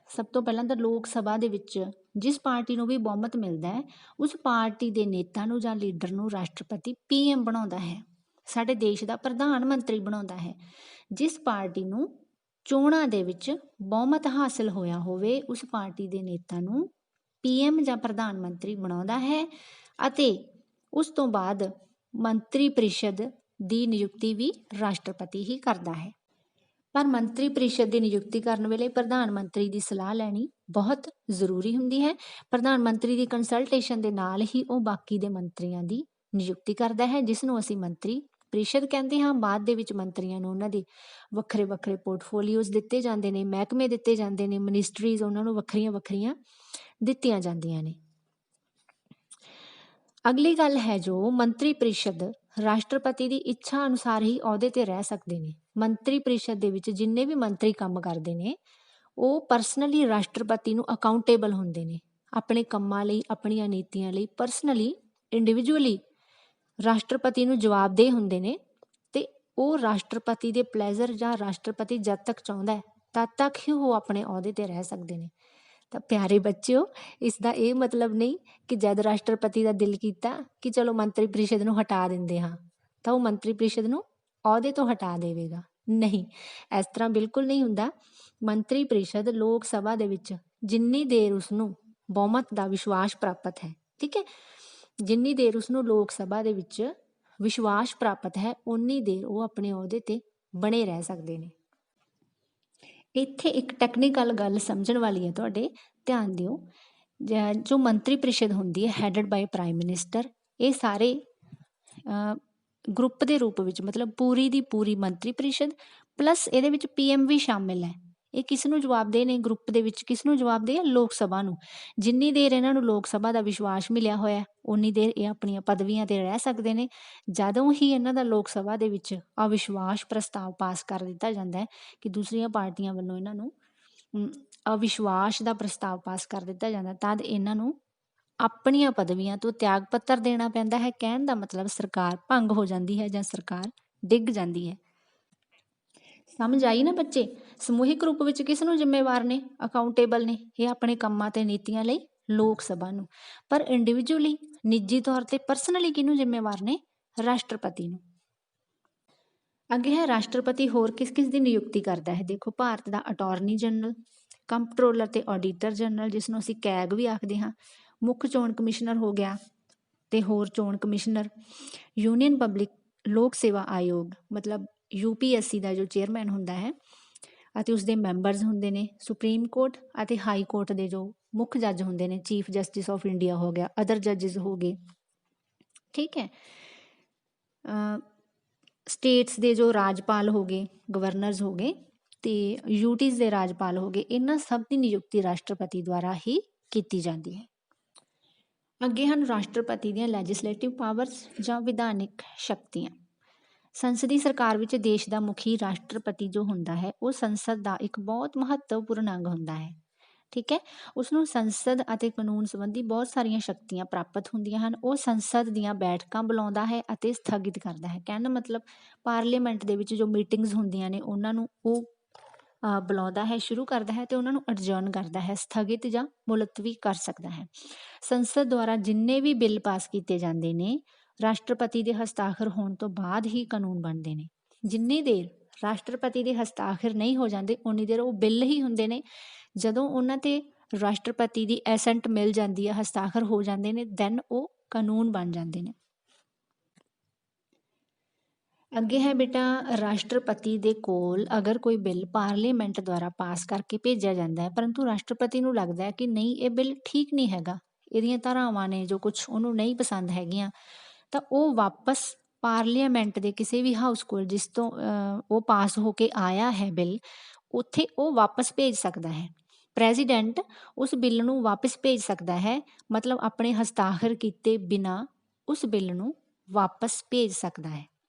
ਸਭ ਤੋਂ ਪਹਿਲਾਂ ਤਾਂ ਲੋਕ ਸਭਾ ਦੇ ਵਿੱਚ ਜਿਸ ਪਾਰਟੀ ਨੂੰ ਵੀ ਬਹੁਮਤ ਮਿਲਦਾ ਹੈ, ਉਸ ਪਾਰਟੀ ਦੇ ਨੇਤਾ ਨੂੰ ਜਾਂ ਲੀਡਰ ਨੂੰ ਰਾਸ਼ਟਰਪਤੀ PM ਬਣਾਉਂਦਾ ਹੈ। ਸਾਡੇ ਦੇਸ਼ ਦਾ ਪ੍ਰਧਾਨ ਮੰਤਰੀ ਬਣਾਉਂਦਾ ਹੈ। ਜਿਸ ਪਾਰਟੀ ਨੂੰ ਚੋਣਾਂ ਦੇ ਵਿੱਚ ਬਹੁਮਤ ਹਾਸਲ ਹੋਇਆ ਹੋਵੇ, ਉਸ ਪਾਰਟੀ ਦੇ ਨੇਤਾ ਨੂੰ PM ਜਾਂ ਪ੍ਰਧਾਨ ਮੰਤਰੀ ਬਣਾਉਂਦਾ ਹੈ ਅਤੇ ਉਸ ਤੋਂ ਬਾਅਦ ਮੰਤਰੀ ਪ੍ਰੀਸ਼ਦ ਦੀ ਨਿਯੁਕਤੀ ਵੀ ਰਾਸ਼ਟਰਪਤੀ ਹੀ ਕਰਦਾ ਹੈ। ਪਰ ਮੰਤਰੀ ਪ੍ਰੀਸ਼ਦ ਦੀ ਨਿਯੁਕਤੀ ਕਰਨ ਵੇਲੇ ਪ੍ਰਧਾਨ ਮੰਤਰੀ ਦੀ ਸਲਾਹ ਲੈਣੀ ਬਹੁਤ ਜ਼ਰੂਰੀ ਹੁੰਦੀ ਹੈ। ਪ੍ਰਧਾਨ ਮੰਤਰੀ ਦੀ ਕੰਸਲਟੇਸ਼ਨ ਦੇ ਨਾਲ ਹੀ ਉਹ ਬਾਕੀ ਦੇ ਮੰਤਰੀਆਂ ਦੀ ਨਿਯੁਕਤੀ ਕਰਦਾ ਹੈ, ਜਿਸ ਨੂੰ ਅਸੀਂ ਮੰਤਰੀ ਪ੍ਰੀਸ਼ਦ ਕਹਿੰਦੇ ਹਾਂ। ਬਾਅਦ ਦੇ ਵਿੱਚ ਮੰਤਰੀਆਂ ਨੂੰ ਉਹਨਾਂ ਦੇ ਵੱਖਰੇ ਵੱਖਰੇ ਪੋਰਟਫੋਲੀਓਜ਼ ਦਿੱਤੇ ਜਾਂਦੇ ਨੇ, ਮਹਿਕਮੇ ਦਿੱਤੇ ਜਾਂਦੇ ਨੇ, ਮਿਨਿਸਟਰੀਜ਼ ਉਹਨਾਂ ਨੂੰ ਵੱਖਰੀਆਂ ਵੱਖਰੀਆਂ ਦਿੱਤੀਆਂ ਜਾਂਦੀਆਂ ਨੇ। ਅਗਲੀ ਗੱਲ ਹੈ ਜੋ ਮੰਤਰੀ ਪ੍ਰੀਸ਼ਦ ਰਾਸ਼ਟਰਪਤੀ ਦੀ ਇੱਛਾ ਅਨੁਸਾਰ ਹੀ ਅਹੁਦੇ ਤੇ ਰਹਿ ਸਕਦੇ ਨੇ। ਮੰਤਰੀ ਪ੍ਰੀਸ਼ਦ ਦੇ ਵਿੱਚ ਜਿੰਨੇ ਵੀ ਮੰਤਰੀ ਕੰਮ ਕਰਦੇ ਨੇ, ਉਹ ਪਰਸਨਲੀ ਰਾਸ਼ਟਰਪਤੀ ਨੂੰ ਅਕਾਊਂਟੇਬਲ ਹੁੰਦੇ ਨੇ। ਆਪਣੇ ਕੰਮਾਂ ਲਈ, ਆਪਣੀਆਂ ਨੀਤੀਆਂ ਲਈ ਪਰਸਨਲੀ, ਇੰਡੀਵਿਜੂਅਲੀ ਰਾਸ਼ਟਰਪਤੀ ਨੂੰ ਜਵਾਬਦੇਹ ਹੁੰਦੇ ਨੇ ਤੇ ਉਹ ਰਾਸ਼ਟਰਪਤੀ ਦੇ ਪਲੇਜ਼ਰ ਜਾਂ ਰਾਸ਼ਟਰਪਤੀ ਜਦ ਤੱਕ ਚਾਹੁੰਦਾ ਹੈ ਤਦ ਤੱਕ ਹੀ ਉਹ ਆਪਣੇ ਅਹੁਦੇ ਤੇ ਰਹਿ ਸਕਦੇ ਨੇ। ਤਾਂ ਪਿਆਰੇ ਬੱਚਿਓ, ਇਸ ਦਾ ਇਹ ਮਤਲਬ ਨਹੀਂ ਕਿ ਜਦ ਰਾਸ਼ਟਰਪਤੀ ਦਾ ਦਿਲ ਕੀਤਾ ਕਿ ਚਲੋ ਮੰਤਰੀ ਪ੍ਰੀਸ਼ਦ ਨੂੰ ਹਟਾ ਦਿੰਦੇ ਹਾਂ ਤਾਂ ਉਹ ਮੰਤਰੀ ਪ੍ਰੀਸ਼ਦ ਨੂੰ ਅਹੁਦੇ ਤੋਂ ਹਟਾ ਦੇਵੇਗਾ। ਨਹੀਂ, ਇਸ ਤਰ੍ਹਾਂ ਬਿਲਕੁਲ ਨਹੀਂ ਹੁੰਦਾ। ਮੰਤਰੀ ਪ੍ਰੀਸ਼ਦ ਲੋਕ ਸਭਾ ਦੇ ਵਿੱਚ ਜਿੰਨੀ ਦੇਰ ਉਸਨੂੰ ਬਹੁਮਤ ਦਾ ਵਿਸ਼ਵਾਸ ਪ੍ਰਾਪਤ ਹੈ, ਠੀਕ ਹੈ, ਜਿੰਨੀ ਦੇਰ ਉਸਨੂੰ ਲੋਕ ਸਭਾ ਦੇ ਵਿੱਚ ਵਿਸ਼ਵਾਸ ਪ੍ਰਾਪਤ ਹੈ, ਓਨੀ ਦੇਰ ਉਹ ਆਪਣੇ ਅਹੁਦੇ ਤੇ ਬਣੇ ਰਹਿ ਸਕਦੇ ਨੇ। ਇੱਥੇ ਇੱਕ ਟੈਕਨੀਕਲ ਗੱਲ ਸਮਝਣ ਵਾਲੀ ਹੈ, ਤੁਹਾਡੇ ਧਿਆਨ ਦਿਓ। ਜੋ ਮੰਤਰੀ ਪ੍ਰੀਸ਼ਦ ਹੁੰਦੀ ਹੈ ਹੈਡਡ ਬਾਈ ਪ੍ਰਾਈਮ ਮਿਨਿਸਟਰ, ਇਹ ਸਾਰੇ ਗਰੁੱਪ ਦੇ ਰੂਪ ਵਿੱਚ, ਮਤਲਬ ਪੂਰੀ ਦੀ ਪੂਰੀ ਮੰਤਰੀ ਪ੍ਰੀਸ਼ਦ ਪਲੱਸ ਇਹਦੇ ਵਿੱਚ PM ਵੀ ਸ਼ਾਮਿਲ ਹੈ। ਇਹ ਕਿਸ ਨੂੰ ਜਵਾਬਦੇਹ ਨੇ ਗਰੁੱਪ ਦੇ ਵਿੱਚ? ਕਿਸ ਨੂੰ ਜਵਾਬਦੇਹ ਹੈ? ਲੋਕ ਸਭਾ ਨੂੰ। ਜਿੰਨੀ ਦੇਰ ਇਹਨਾਂ ਨੂੰ ਲੋਕ ਸਭਾ ਦਾ ਵਿਸ਼ਵਾਸ ਮਿਲਿਆ ਹੋਇਆ, ਉਨੀ ਦੇਰ ਇਹ ਆਪਣੀਆਂ ਪਦਵੀਆਂ ਤੇ ਰਹਿ ਸਕਦੇ ਨੇ। ਜਦੋਂ ਹੀ ਇਹਨਾਂ ਦਾ ਲੋਕ ਸਭਾ ਦੇ ਵਿੱਚ ਅਵਿਸ਼ਵਾਸ ਪ੍ਰਸਤਾਵ ਪਾਸ ਕਰ ਦਿੱਤਾ ਜਾਂਦਾ ਹੈ ਕਿ ਦੂਸਰੀਆਂ ਪਾਰਟੀਆਂ ਵੱਲੋਂ ਇਹਨਾਂ ਨੂੰ ਅਵਿਸ਼ਵਾਸ ਦਾ ਪ੍ਰਸਤਾਵ ਪਾਸ ਕਰ ਦਿੱਤਾ ਜਾਂਦਾ, ਤਦ ਇਹਨਾਂ ਨੂੰ ਆਪਣੀਆਂ ਪਦਵੀਆਂ ਤੋਂ ਤਿਆਗ ਪੱਤਰ ਦੇਣਾ ਪੈਂਦਾ ਹੈ। ਕਹਿਣ ਦਾ ਮਤਲਬ ਸਰਕਾਰ ਭੰਗ ਹੋ ਜਾਂਦੀ ਹੈ ਜਾਂ ਸਰਕਾਰ ਡਿੱਗ ਜਾਂਦੀ ਹੈ। ਸਮਝ ਆਈ ਨਾ ਬੱਚੇ? ਸਮੂਹਿਕ ਰੂਪ ਵਿੱਚ ਕਿਸ ਨੂੰ ਜ਼ਿੰਮੇਵਾਰ ਨੇ? ਅਕਾਊਂਟੇਬਲ ਨੇ ਇਹ ਆਪਣੇ ਕੰਮਾਂ ਤੇ ਨੀਤੀਆਂ ਲਈ ਲੋਕ ਸਭਾ ਨੂੰ। ਪਰ ਇੰਡੀਵਿਜੂਅਲੀ, ਨਿੱਜੀ ਤੌਰ ਤੇ ਪਰਸਨਲੀ ਕਿਹਨੂੰ ਜ਼ਿੰਮੇਵਾਰ ਨੇ? ਰਾਸ਼ਟਰਪਤੀ ਨੂੰ। ਅੱਗੇ ਹੈ ਰਾਸ਼ਟਰਪਤੀ ਹੋਰ ਕਿਸ ਕਿਸ ਦੀ ਨਿਯੁਕਤੀ ਕਰਦਾ ਹੈ। ਦੇਖੋ, ਭਾਰਤ ਦਾ ਅਟਾਰਨੀ ਜਨਰਲ, ਕੰਪਟਰੋਲਰ ਤੇ ਆਡੀਟਰ ਜਨਰਲ, ਜਿਸ ਨੂੰ ਅਸੀਂ ਕੈਗ ਵੀ ਆਖਦੇ ਹਾਂ, ਮੁੱਖ ਚੋਣ ਕਮਿਸ਼ਨਰ ਹੋ ਗਿਆ ਤੇ ਹੋਰ ਚੋਣ ਕਮਿਸ਼ਨਰ, ਯੂਨੀਅਨ ਪਬਲਿਕ ਲੋਕ ਸੇਵਾ ਆਯੋਗ ਮਤਲਬ UPSC ਦਾ ਜੋ ਚੇਅਰਮੈਨ ਹੁੰਦਾ ਹੈ ਅਤੇ ਉਸਦੇ ਮੈਂਬਰਸ ਹੁੰਦੇ ਨੇ, ਸੁਪਰੀਮ ਕੋਰਟ ਅਤੇ ਹਾਈ ਕੋਰਟ ਦੇ ਜੋ ਮੁੱਖ ਜੱਜ ਹੁੰਦੇ ਨੇ, ਚੀਫ ਜਸਟਿਸ ਆਫ ਇੰਡੀਆ ਹੋ ਗਿਆ, ਅਦਰ ਜੱਜਿਸ ਹੋ ਗਏ, ਠੀਕ ਹੈ। ਸਟੇਟਸ ਦੇ ਜੋ ਰਾਜਪਾਲ ਹੋ ਗਏ, ਗਵਰਨਰਸ ਹੋ ਗਏ ਤੇ UTs ਦੇ ਰਾਜਪਾਲ ਹੋ ਗਏ, ਇਹਨਾਂ ਸਭ ਦੀ ਨਿਯੁਕਤੀ ਰਾਸ਼ਟਰਪਤੀ ਦੁਆਰਾ ਹੀ ਕੀਤੀ ਜਾਂਦੀ ਹੈ। ਅੱਗੇ ਹਨ ਰਾਸ਼ਟਰਪਤੀ ਦੀਆਂ ਲੈਜਿਸਲੇਟਿਵ ਪਾਵਰਸ ਜਾਂ ਵਿਧਾਨਿਕ ਸ਼ਕਤੀਆਂ। ਸੰਸਦੀ ਸਰਕਾਰ ਵਿੱਚ ਦੇਸ਼ ਦਾ ਮੁਖੀ ਰਾਸ਼ਟਰਪਤੀ ਜੋ ਹੁੰਦਾ ਹੈ, ਉਹ ਸੰਸਦ ਦਾ ਇੱਕ ਬਹੁਤ ਮਹੱਤਵਪੂਰਨ ਅੰਗ ਹੁੰਦਾ ਹੈ, ਠੀਕ ਹੈ। ਉਸਨੂੰ ਸੰਸਦ ਅਤੇ ਕਾਨੂੰਨ ਸੰਬੰਧੀ ਬਹੁਤ ਸਾਰੀਆਂ ਸ਼ਕਤੀਆਂ ਪ੍ਰਾਪਤ ਹੁੰਦੀਆਂ ਹਨ। ਉਹ ਸੰਸਦ ਦੀਆਂ ਬੈਠਕਾਂ ਬੁਲਾਉਂਦਾ ਹੈ ਅਤੇ ਸਥਗਿਤ ਕਰਦਾ ਹੈ। ਕਹਿਣ ਦਾ ਮਤਲਬ ਪਾਰਲੀਮੈਂਟ ਦੇ ਵਿੱਚ ਜੋ ਮੀਟਿੰਗਸ ਹੁੰਦੀਆਂ ਨੇ ਉਹਨਾਂ ਨੂੰ ਉਹ ਬੁਲਾਉਂਦਾ ਹੈ, ਸ਼ੁਰੂ ਕਰਦਾ ਹੈ ਤੇ ਉਹਨਾਂ ਨੂੰ ਅਡਜਰਨ ਕਰਦਾ ਹੈ, ਸਥਗਿਤ ਜਾਂ ਮੁਲਤਵੀ ਕਰ ਸਕਦਾ ਹੈ। ਸੰਸਦ ਦੁਆਰਾ ਜਿੰਨੇ ਵੀ ਬਿੱਲ ਪਾਸ ਕੀਤੇ ਜਾਂਦੇ ਨੇ, ਰਾਸ਼ਟਰਪਤੀ ਦੇ ਹਸਤਾਖਰ ਹੋਣ ਤੋਂ ਬਾਅਦ ਹੀ ਕਾਨੂੰਨ ਬਣਦੇ ਨੇ। ਜਿੰਨੀ ਦੇਰ ਰਾਸ਼ਟਰਪਤੀ ਦੇ ਹਸਤਾਖਰ ਨਹੀਂ ਹੋ ਜਾਂਦੇ, ਉਨੀ ਦੇਰ ਉਹ ਬਿੱਲ ਹੀ ਹੁੰਦੇ ਨੇ। ਜਦੋਂ ਉਹਨਾਂ ਤੇ ਰਾਸ਼ਟਰਪਤੀ ਦੀ ਐਸੈਂਟ ਮਿਲ ਜਾਂਦੀ ਹੈ, ਹਸਤਾਖਰ ਹੋ ਜਾਂਦੇ ਨੇ, ਦੈਨ ਉਹ ਕਾਨੂੰਨ ਬਣ ਜਾਂਦੇ ਨੇ। ਅੱਗੇ ਹੈ ਬੇਟਾ, ਰਾਸ਼ਟਰਪਤੀ ਦੇ ਕੋਲ ਅਗਰ ਕੋਈ ਬਿੱਲ ਪਾਰਲੀਮੈਂਟ ਦੁਆਰਾ ਪਾਸ ਕਰਕੇ ਭੇਜਿਆ ਜਾਂਦਾ ਹੈ, ਪਰੰਤੂ ਰਾਸ਼ਟਰਪਤੀ ਨੂੰ ਲੱਗਦਾ ਹੈ ਕਿ ਨਹੀਂ, ਇਹ ਬਿੱਲ ਠੀਕ ਨਹੀਂ ਹੈਗਾ, ਇਹਦੀਆਂ ਧਾਰਾਵਾਂ ਨੇ ਜੋ ਕੁਛ ਉਹਨੂੰ ਨਹੀਂ ਪਸੰਦ ਹੈਗੀਆਂ, ਤਾਂ ਉਹ ਵਾਪਸ ਪਾਰਲੀਮੈਂਟ ਦੇ ਕਿਸੇ ਵੀ ਹਾਊਸ ਕੋਲ ਜਿਸ ਤੋਂ ਉਹ ਪਾਸ ਹੋ ਕੇ ਆਇਆ ਹੈ ਬਿੱਲ, ਉੱਥੇ ਉਹ ਵਾਪਸ ਭੇਜ ਸਕਦਾ ਹੈ। ਪ੍ਰੈਜ਼ੀਡੈਂਟ ਉਸ ਬਿੱਲ ਨੂੰ ਵਾਪਸ ਭੇਜ ਸਕਦਾ ਹੈ, ਮਤਲਬ ਆਪਣੇ ਹਸਤਾਖਰ ਕੀਤੇ ਬਿਨਾਂ ਉਸ ਬਿੱਲ ਨੂੰ ਵਾਪਸ ਭੇਜ ਸਕਦਾ ਹੈ,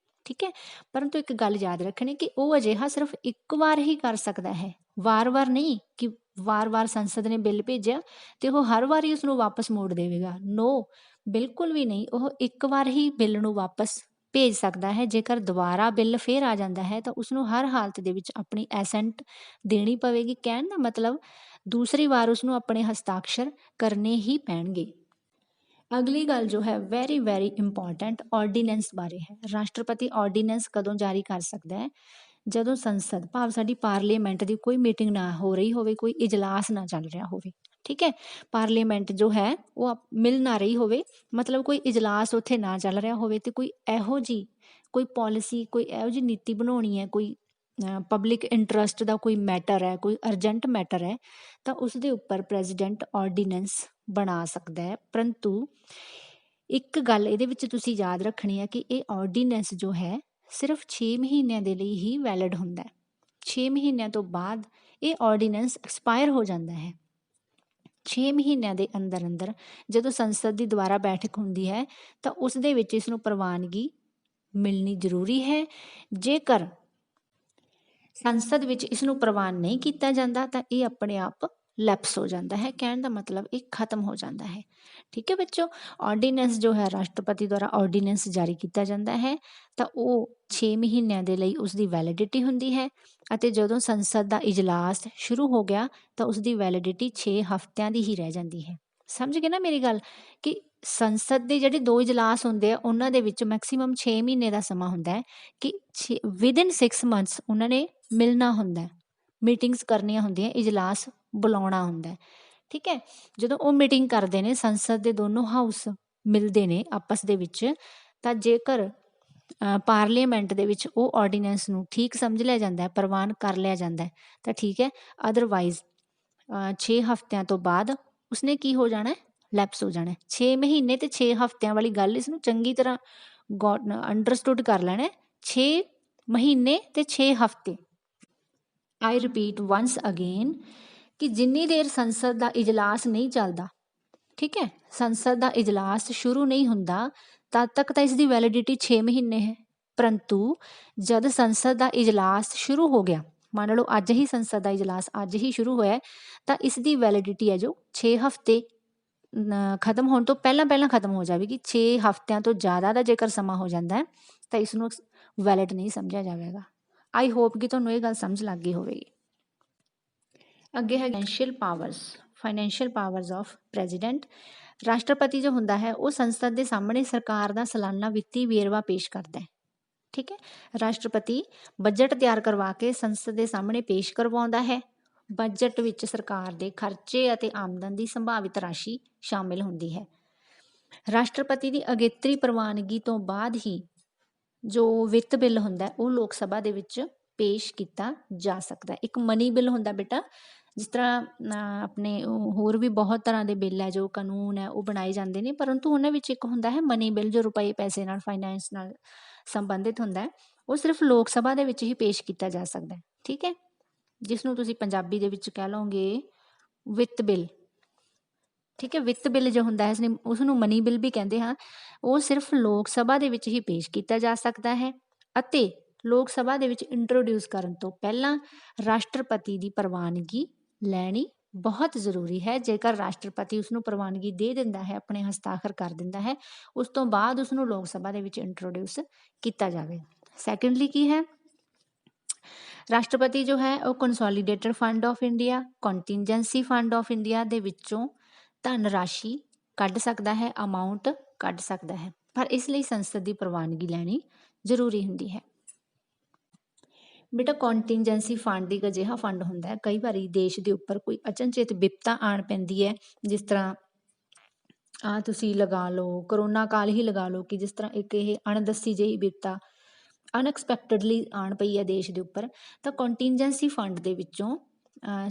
ਠੀਕ ਹੈ। ਪਰੰਤੂ ਇੱਕ ਗੱਲ ਯਾਦ ਰੱਖਣੀ ਕਿ ਉਹ ਅਜਿਹਾ ਸਿਰਫ ਇੱਕ ਵਾਰ ਹੀ ਕਰ ਸਕਦਾ ਹੈ, ਵਾਰ-ਵਾਰ ਨਹੀਂ, ਕਿ ਵਾਰ-ਵਾਰ ਸੰਸਦ ਨੇ ਬਿੱਲ ਭੇਜਿਆ ਤੇ ਉਹ ਹਰ ਵਾਰੀ ਉਸਨੂੰ ਵਾਪਸ ਮੋੜ ਦੇਵੇਗਾ। ਨੋ, ਬਿਲਕੁਲ ਵੀ ਨਹੀਂ। ਉਹ ਇੱਕ ਵਾਰ ਹੀ ਬਿੱਲ ਨੂੰ ਵਾਪਸ ਭੇਜ ਸਕਦਾ ਹੈ। ਜੇਕਰ ਦੁਬਾਰਾ ਬਿੱਲ ਫੇਰ ਆ ਜਾਂਦਾ ਹੈ ਤਾਂ ਉਸਨੂੰ ਹਰ ਹਾਲਤ ਦੇ ਵਿੱਚ ਆਪਣੀ ਐਸੈਂਟ ਦੇਣੀ ਪਵੇਗੀ। ਕਹਿਣ ਦਾ ਮਤਲਬ ਦੂਸਰੀ ਵਾਰ ਉਸਨੂੰ ਆਪਣੇ ਹਸਤਾਖਰ ਕਰਨੇ ਹੀ ਪੈਣਗੇ। ਅਗਲੀ ਗੱਲ ਜੋ ਹੈ ਵੈਰੀ ਵੈਰੀ ਇੰਪੋਰਟੈਂਟ ਆਰਡੀਨੈਂਸ ਬਾਰੇ ਹੈ। ਰਾਸ਼ਟਰਪਤੀ ਆਰਡੀਨੈਂਸ ਕਦੋਂ ਜਾਰੀ ਕਰ ਸਕਦਾ ਹੈ? ਜਦੋਂ ਸੰਸਦ ਭਾਵ ਸਾਡੀ ਪਾਰਲੀਮੈਂਟ ਦੀ ਕੋਈ ਮੀਟਿੰਗ ਨਾ ਹੋ ਰਹੀ ਹੋਵੇ, ਕੋਈ ਇਜਲਾਸ ਨਾ ਚੱਲ ਰਿਹਾ ਹੋਵੇ, ਠੀਕ ਹੈ। ਪਾਰਲੀਮੈਂਟ ਜੋ ਹੈ ਉਹ ਮਿਲ ਨਾ ਰਹੀ ਹੋਵੇ, ਮਤਲਬ ਕੋਈ ਇਜਲਾਸ ਉੱਥੇ ਨਾ ਚੱਲ ਰਿਹਾ ਹੋਵੇ ਤੇ ਕੋਈ ਇਹੋ ਜਿਹੀ ਕੋਈ ਪਾਲਿਸੀ, ਕੋਈ ਇਹੋ ਜਿਹੀ ਨੀਤੀ ਬਣਾਉਣੀ ਹੈ, ਕੋਈ ਪਬਲਿਕ ਇੰਟਰਸਟ ਦਾ ਕੋਈ ਮੈਟਰ ਹੈ, ਕੋਈ ਅਰਜੈਂਟ ਮੈਟਰ ਹੈ, ਤਾਂ ਉਸਦੇ ਉੱਪਰ ਪ੍ਰੈਜ਼ੀਡੈਂਟ ਆਰਡੀਨੈਂਸ ਬਣਾ ਸਕਦਾ ਹੈ। ਪਰੰਤੂ ਇੱਕ ਗੱਲ ਇਹਦੇ ਵਿੱਚ ਤੁਸੀਂ ਯਾਦ ਰੱਖਣੀ ਹੈ ਕਿ ਇਹ ਆਰਡੀਨੈਂਸ ਜੋ ਹੈ ਸਿਰਫ 6 ਮਹੀਨਿਆਂ ਦੇ ਲਈ ਹੀ ਵੈਲਿਡ ਹੁੰਦਾ ਹੈ। 6 ਮਹੀਨਿਆਂ ਤੋਂ ਬਾਅਦ ਇਹ ਆਰਡੀਨੈਂਸ ਐਕਸਪਾਇਰ ਹੋ ਜਾਂਦਾ ਹੈ। 6 ਮਹੀਨਿਆਂ ਦੇ ਅੰਦਰ ਅੰਦਰ ਜਦੋਂ ਸੰਸਦ ਦੀ ਦੁਬਾਰਾ ਬੈਠਕ ਹੁੰਦੀ ਹੈ ਤਾਂ ਉਸ ਦੇ ਵਿੱਚ ਇਸ ਨੂੰ ਪ੍ਰਵਾਨਗੀ ਮਿਲਣੀ ਜ਼ਰੂਰੀ ਹੈ। ਜੇਕਰ ਸੰਸਦ ਵਿੱਚ ਇਸ ਨੂੰ ਪ੍ਰਵਾਨ ਨਹੀਂ ਕੀਤਾ ਜਾਂਦਾ ਤਾਂ ਇਹ ਆਪਣੇ ਆਪ ਲੈਪਸ ਹੋ ਜਾਂਦਾ ਹੈ। ਕਹਿਣ ਦਾ ਮਤਲਬ ਇਹ ਖਤਮ ਹੋ ਜਾਂਦਾ ਹੈ, ਠੀਕ ਹੈ ਬੱਚੋ। ਆਰਡੀਨੈਂਸ ਜੋ ਹੈ ਰਾਸ਼ਟਰਪਤੀ ਦੁਆਰਾ ਆਰਡੀਨੈਂਸ ਜਾਰੀ ਕੀਤਾ ਜਾਂਦਾ ਹੈ ਤਾਂ ਉਹ 6 ਮਹੀਨਿਆਂ ਦੇ ਲਈ ਉਸਦੀ ਵੈਲਿਡਿਟੀ ਹੁੰਦੀ ਹੈ ਅਤੇ ਜਦੋਂ ਸੰਸਦ ਦਾ ਇਜਲਾਸ ਸ਼ੁਰੂ ਹੋ ਗਿਆ ਤਾਂ ਉਸਦੀ ਵੈਲਿਡਿਟੀ 6 ਹਫ਼ਤਿਆਂ ਦੀ ਹੀ ਰਹਿ ਜਾਂਦੀ ਹੈ। ਸਮਝ ਗਏ ਨਾ ਮੇਰੀ ਗੱਲ, ਕਿ ਸੰਸਦ ਦੇ ਜਿਹੜੇ 2 ਇਜਲਾਸ ਹੁੰਦੇ ਆ ਉਹਨਾਂ ਦੇ ਵਿੱਚ ਮੈਕਸੀਮਮ 6 ਮਹੀਨੇ ਦਾ ਸਮਾਂ ਹੁੰਦਾ ਹੈ ਕਿ ਵਿਦਿਨ 6 ਮੰਥਸ ਉਹਨਾਂ ਨੇ ਮਿਲਣਾ ਹੁੰਦਾ, ਮੀਟਿੰਗਸ ਕਰਨੀਆਂ ਹੁੰਦੀਆਂ, ਇਜਲਾਸ ਬੁਲਾਉਣਾ ਹੁੰਦਾ, ਠੀਕ ਹੈ। ਜਦੋਂ ਉਹ ਮੀਟਿੰਗ ਕਰਦੇ ਨੇ, ਸੰਸਦ ਦੇ ਦੋਨੋਂ ਹਾਊਸ ਮਿਲਦੇ ਨੇ ਆਪਸ ਦੇ ਵਿੱਚ, ਤਾਂ ਜੇਕਰ ਪਾਰਲੀਮੈਂਟ ਦੇ ਵਿੱਚ ਉਹ ਆਰਡੀਨੈਂਸ ਨੂੰ ਠੀਕ ਸਮਝ ਲਿਆ ਜਾਂਦਾ ਹੈ, ਪ੍ਰਵਾਨ ਕਰ ਲਿਆ ਜਾਂਦਾ ਹੈ ਤਾਂ ਠੀਕ ਹੈ। ਅਦਰਵਾਈਜ਼ 6 ਹਫ਼ਤਿਆਂ ਤੋਂ ਬਾਅਦ ਉਸਨੇ ਕੀ ਹੋ ਜਾਣਾ, ਲੈਪਸ ਹੋ ਜਾਣਾ। 6 ਮਹੀਨੇ ਤੇ 6 ਹਫ਼ਤਿਆਂ ਵਾਲੀ ਗੱਲ ਇਸਨੂੰ ਚੰਗੀ ਤਰ੍ਹਾਂ ਅੰਡਰਸਟੂਡ ਕਰ ਲੈਣਾ। 6 ਮਹੀਨੇ ਤੇ 6 ਹਫ਼ਤੇ। ਆਈ ਰਿਪੀਟ ਵੰਸ ਅਗੇਨ ਕਿ ਜਿੰਨੀ ਦੇਰ ਸੰਸਦ ਦਾ ਇਜਲਾਸ ਨਹੀਂ ਚੱਲਦਾ, ਠੀਕ ਹੈ, ਸੰਸਦ ਦਾ ਇਜਲਾਸ ਸ਼ੁਰੂ ਨਹੀਂ ਹੁੰਦਾ, ਤਦ ਤੱਕ ਤਾਂ ਇਸ ਦੀ ਵੈਲਿਡਿਟੀ 6 ਮਹੀਨੇ ਹੈ। ਪਰੰਤੂ ਜਦ ਸੰਸਦ ਦਾ ਇਜਲਾਸ ਸ਼ੁਰੂ ਹੋ ਗਿਆ, ਮੰਨ ਲਓ ਅੱਜ ਹੀ ਸੰਸਦ ਦਾ ਇਜਲਾਸ ਅੱਜ ਹੀ ਸ਼ੁਰੂ ਹੋਇਆ, ਤਾਂ ਇਸ ਦੀ ਵੈਲਿਡਿਟੀ ਹੈ ਜੋ 6 ਹਫ਼ਤੇ ਖਤਮ ਹੋਣ ਤੋਂ ਪਹਿਲਾਂ ਪਹਿਲਾਂ ਖਤਮ ਹੋ ਜਾਵੇਗੀ। 6 ਹਫ਼ਤਿਆਂ ਤੋਂ ਜ਼ਿਆਦਾ ਦਾ ਜੇਕਰ ਸਮਾਂ ਹੋ ਜਾਂਦਾ ਹੈ ਤਾਂ ਇਸ ਨੂੰ ਵੈਲਿਡ ਨਹੀਂ ਸਮਝਿਆ ਜਾਵੇਗਾ। ਆਈ ਹੋਪ ਕਿ ਤੁਹਾਨੂੰ ਇਹ ਗੱਲ ਸਮਝ ਲੱਗ ਗਈ ਹੋਵੇਗੀ। ਅੱਗੇ ਹੈ ਫਾਈਨੈਂਸ਼ੀਅਲ ਪਾਵਰਸ ਆਫ ਪ੍ਰੈਜ਼ੀਡੈਂਟ। ਰਾਸ਼ਟਰਪਤੀ ਜੋ ਹੁੰਦਾ ਹੈ ਉਹ ਸੰਸਦ ਦੇ ਸਾਹਮਣੇ ਸਰਕਾਰ ਦਾ ਸਾਲਾਨਾ ਵਿੱਤੀ ਵੇਰਵਾ ਪੇਸ਼ ਕਰਦਾ ਹੈ, ठीक है। ਰਾਸ਼ਟਰਪਤੀ ਬਜਟ ਤਿਆਰ ਕਰਵਾ ਕੇ ਸੰਸਦ ਦੇ ਸਾਹਮਣੇ ਪੇਸ਼ ਕਰਵਾਉਂਦਾ ਹੈ। ਬਜਟ ਵਿੱਚ ਸਰਕਾਰ ਦੇ ਖਰਚੇ ਅਤੇ ਆਮਦਨ ਦੀ ਸੰਭਾਵਿਤ ਰਾਸ਼ੀ ਸ਼ਾਮਿਲ ਹੁੰਦੀ ਹੈ। ਰਾਸ਼ਟਰਪਤੀ ਦੀ ਅਗੇਤਰੀ ਪ੍ਰਵਾਨਗੀ ਤੋਂ ਬਾਅਦ ਹੀ ਜੋ ਵਿੱਤ ਬਿੱਲ ਹੁੰਦਾ ਉਹ ਲੋਕ ਸਭਾ ਦੇ ਵਿੱਚ ਪੇਸ਼ ਕੀਤਾ ਜਾ ਸਕਦਾ। ਇੱਕ ਮਨੀ ਬਿੱਲ ਹੁੰਦਾ ਬੇਟਾ, ਜਿਸ ਤਰ੍ਹਾਂ ਆਪਣੇ ਹੋਰ ਵੀ ਬਹੁਤ ਤਰ੍ਹਾਂ ਦੇ ਬਿੱਲ ਹੈ ਜੋ ਕਾਨੂੰਨ ਹੈ ਉਹ ਬਣਾਏ ਜਾਂਦੇ ਨੇ, ਪਰੰਤੂ ਉਹਨਾਂ ਵਿੱਚ ਇੱਕ ਹੁੰਦਾ ਹੈ ਮਨੀ ਬਿੱਲ ਜੋ ਰੁਪਏ ਪੈਸੇ ਨਾਲ ਫਾਈਨੈਂਸ ਨਾਲ ਸੰਬੰਧਿਤ ਹੁੰਦਾ ਹੈ। ਉਹ ਸਿਰਫ ਲੋਕ ਸਭਾ ਦੇ ਵਿੱਚ ਹੀ ਪੇਸ਼ ਕੀਤਾ ਜਾ ਸਕਦਾ ਹੈ। ਠੀਕ ਹੈ, ਜਿਸ ਨੂੰ ਤੁਸੀਂ ਪੰਜਾਬੀ ਦੇ ਵਿੱਚ ਕਹਿ ਲਓਗੇ ਵਿੱਤ ਬਿੱਲ। ਠੀਕ ਹੈ, ਵਿੱਤ ਬਿੱਲ ਜੋ ਹੁੰਦਾ ਹੈ ਉਸਨੂੰ ਮਨੀ ਬਿੱਲ ਵੀ ਕਹਿੰਦੇ ਹਾਂ। ਉਹ ਸਿਰਫ ਲੋਕ ਸਭਾ ਦੇ ਵਿੱਚ ਹੀ ਪੇਸ਼ ਕੀਤਾ ਜਾ ਸਕਦਾ ਹੈ ਅਤੇ ਲੋਕ ਸਭਾ ਦੇ ਵਿੱਚ ਇੰਟਰੋਡਿਊਸ ਕਰਨ ਤੋਂ ਪਹਿਲਾਂ ਰਾਸ਼ਟਰਪਤੀ ਦੀ ਪ੍ਰਵਾਨਗੀ ਲੈਣੀ ਬਹੁਤ ਜ਼ਰੂਰੀ ਹੈ। ਜੇਕਰ ਰਾਸ਼ਟਰਪਤੀ ਉਸਨੂੰ ਪ੍ਰਵਾਨਗੀ ਦੇ ਦਿੰਦਾ ਹੈ, ਆਪਣੇ ਹਸਤਾਖਰ ਕਰ ਦਿੰਦਾ ਹੈ, ਉਸ ਤੋਂ ਬਾਅਦ ਉਸਨੂੰ ਲੋਕ ਸਭਾ ਦੇ ਵਿੱਚ ਇੰਟਰੋਡਿਊਸ ਕੀਤਾ ਜਾਵੇ। ਸੈਕੰਡਲੀ ਕੀ ਹੈ, ਰਾਸ਼ਟਰਪਤੀ ਜੋ ਹੈ ਉਹ consolidated fund of India, ਕੰਟੀਨਜੈਂਸੀ fund of India ਦੇ ਵਿੱਚੋਂ ਧਨ ਰਾਸ਼ੀ ਕੱਢ ਸਕਦਾ ਹੈ, ਅਮਾਊਂਟ ਕੱਢ ਸਕਦਾ ਹੈ, ਪਰ ਇਸ ਲਈ ਸੰਸਦ ਦੀ ਪ੍ਰਵਾਨਗੀ ਲੈਣੀ ਜ਼ਰੂਰੀ ਹੁੰਦੀ ਹੈ। ਬੇਟਾ ਕੰਟੀਨਜੈਂਸੀ ਫੰਡ ਇੱਕ ਅਜਿਹਾ ਫੰਡ ਹੁੰਦਾ ਹੈ, ਕਈ ਵਾਰੀ ਦੇਸ਼ ਦੇ ਉੱਪਰ ਕੋਈ ਅਚਨਚੇਤ ਵਿਪਤਾ ਆਣ ਪੈਂਦੀ ਹੈ, ਜਿਸ ਤਰ੍ਹਾਂ ਤੁਸੀਂ ਲਗਾ ਲਓ ਕਰੋਨਾ ਕਾਲ ਹੀ ਲਗਾ ਲਓ ਕਿ ਜਿਸ ਤਰ੍ਹਾਂ ਇੱਕ ਇਹ ਅਣਦੱਸੀ ਜਿਹੀ ਵਿਪਤਾ ਅਨਐਕਸਪੈਕਟਡਲੀ ਆਣ ਪਈ ਹੈ ਦੇਸ਼ ਦੇ ਉੱਪਰ, ਤਾਂ ਕੰਟੀਨਜੈਂਸੀ ਫੰਡ ਦੇ ਵਿੱਚੋਂ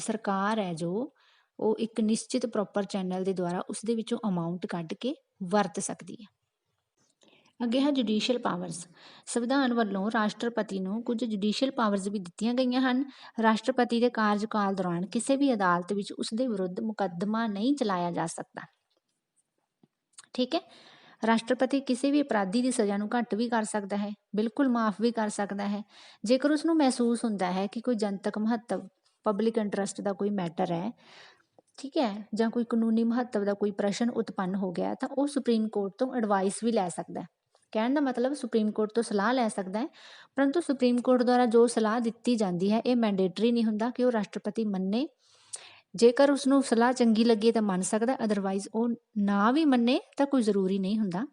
ਸਰਕਾਰ ਹੈ ਜੋ ਉਹ ਇੱਕ ਨਿਸ਼ਚਿਤ ਪ੍ਰੋਪਰ ਚੈਨਲ ਦੇ ਦੁਆਰਾ ਉਸ ਦੇ ਵਿੱਚੋਂ ਅਮਾਊਂਟ ਕੱਢ ਕੇ ਵਰਤ ਸਕਦੀ ਹੈ। ਅੱਗੇ ਹੈ ਜੁਡੀਸ਼ੀਅਲ ਪਾਵਰਸ। ਸੰਵਿਧਾਨ ਵੱਲੋਂ ਰਾਸ਼ਟਰਪਤੀ ਨੂੰ ਕੁਝ ਜੁਡੀਸ਼ੀਅਲ ਪਾਵਰਸ ਵੀ ਦਿੱਤੀਆਂ ਗਈਆਂ ਹਨ। ਰਾਸ਼ਟਰਪਤੀ ਦੇ ਕਾਰਜਕਾਲ ਦੌਰਾਨ ਕਿਸੇ ਵੀ ਅਦਾਲਤ ਵਿੱਚ ਉਸ ਦੇ ਵਿਰੁੱਧ ਮੁਕੱਦਮਾ ਨਹੀਂ ਚਲਾਇਆ ਜਾ ਸਕਦਾ। ਠੀਕ ਹੈ, ਰਾਸ਼ਟਰਪਤੀ ਕਿਸੇ ਵੀ ਅਪਰਾਧੀ ਦੀ ਸਜ਼ਾ ਨੂੰ ਘੱਟ ਵੀ ਕਰ ਸਕਦਾ ਹੈ, ਬਿਲਕੁਲ ਮਾਫ ਵੀ ਕਰ ਸਕਦਾ ਹੈ, ਜੇਕਰ ਉਸਨੂੰ ਮਹਿਸੂਸ ਹੁੰਦਾ ਹੈ ਕਿ ਕੋਈ ਜਨਤਕ ਮਹੱਤਵ ਪਬਲਿਕ ਇੰਟਰਸਟ ਦਾ ਕੋਈ ਮੈਟਰ ਹੈ, ਠੀਕ ਹੈ, ਜਾਂ ਕੋਈ ਕਾਨੂੰਨੀ ਮਹੱਤਵ ਦਾ ਕੋਈ ਪ੍ਰਸ਼ਨ ਉਤਪੰਨ ਹੋ ਗਿਆ, ਤਾਂ ਉਹ ਸੁਪਰੀਮ ਕੋਰਟ ਤੋਂ ਐਡਵਾਈਸ ਵੀ ਲੈ ਸਕਦਾ ਹੈ। ਕਹਿਣ ਦਾ ਮਤਲਬ ਸੁਪਰੀਮ ਕੋਰਟ ਤੋਂ ਸਲਾਹ ਲੈ ਸਕਦਾ ਹੈ, ਪਰੰਤੂ ਸੁਪਰੀਮ ਕੋਰਟ ਦੁਆਰਾ ਜੋ ਸਲਾਹ ਦਿੱਤੀ ਜਾਂਦੀ ਹੈ ਇਹ ਮੈਂਡੇਟਰੀ ਨਹੀਂ ਹੁੰਦਾ ਕਿ ਉਹ ਰਾਸ਼ਟਰਪਤੀ ਮੰਨੇ। ਜੇਕਰ ਉਸਨੂੰ ਸਲਾਹ ਚੰਗੀ ਲੱਗੇ ਤਾਂ ਮੰਨ ਸਕਦਾ, ਅਦਰਵਾਈਜ਼ ਉਹ ਨਾ ਵੀ ਮੰਨੇ ਤਾਂ ਕੋਈ ਜ਼ਰੂਰੀ ਨਹੀਂ ਹੁੰਦਾ।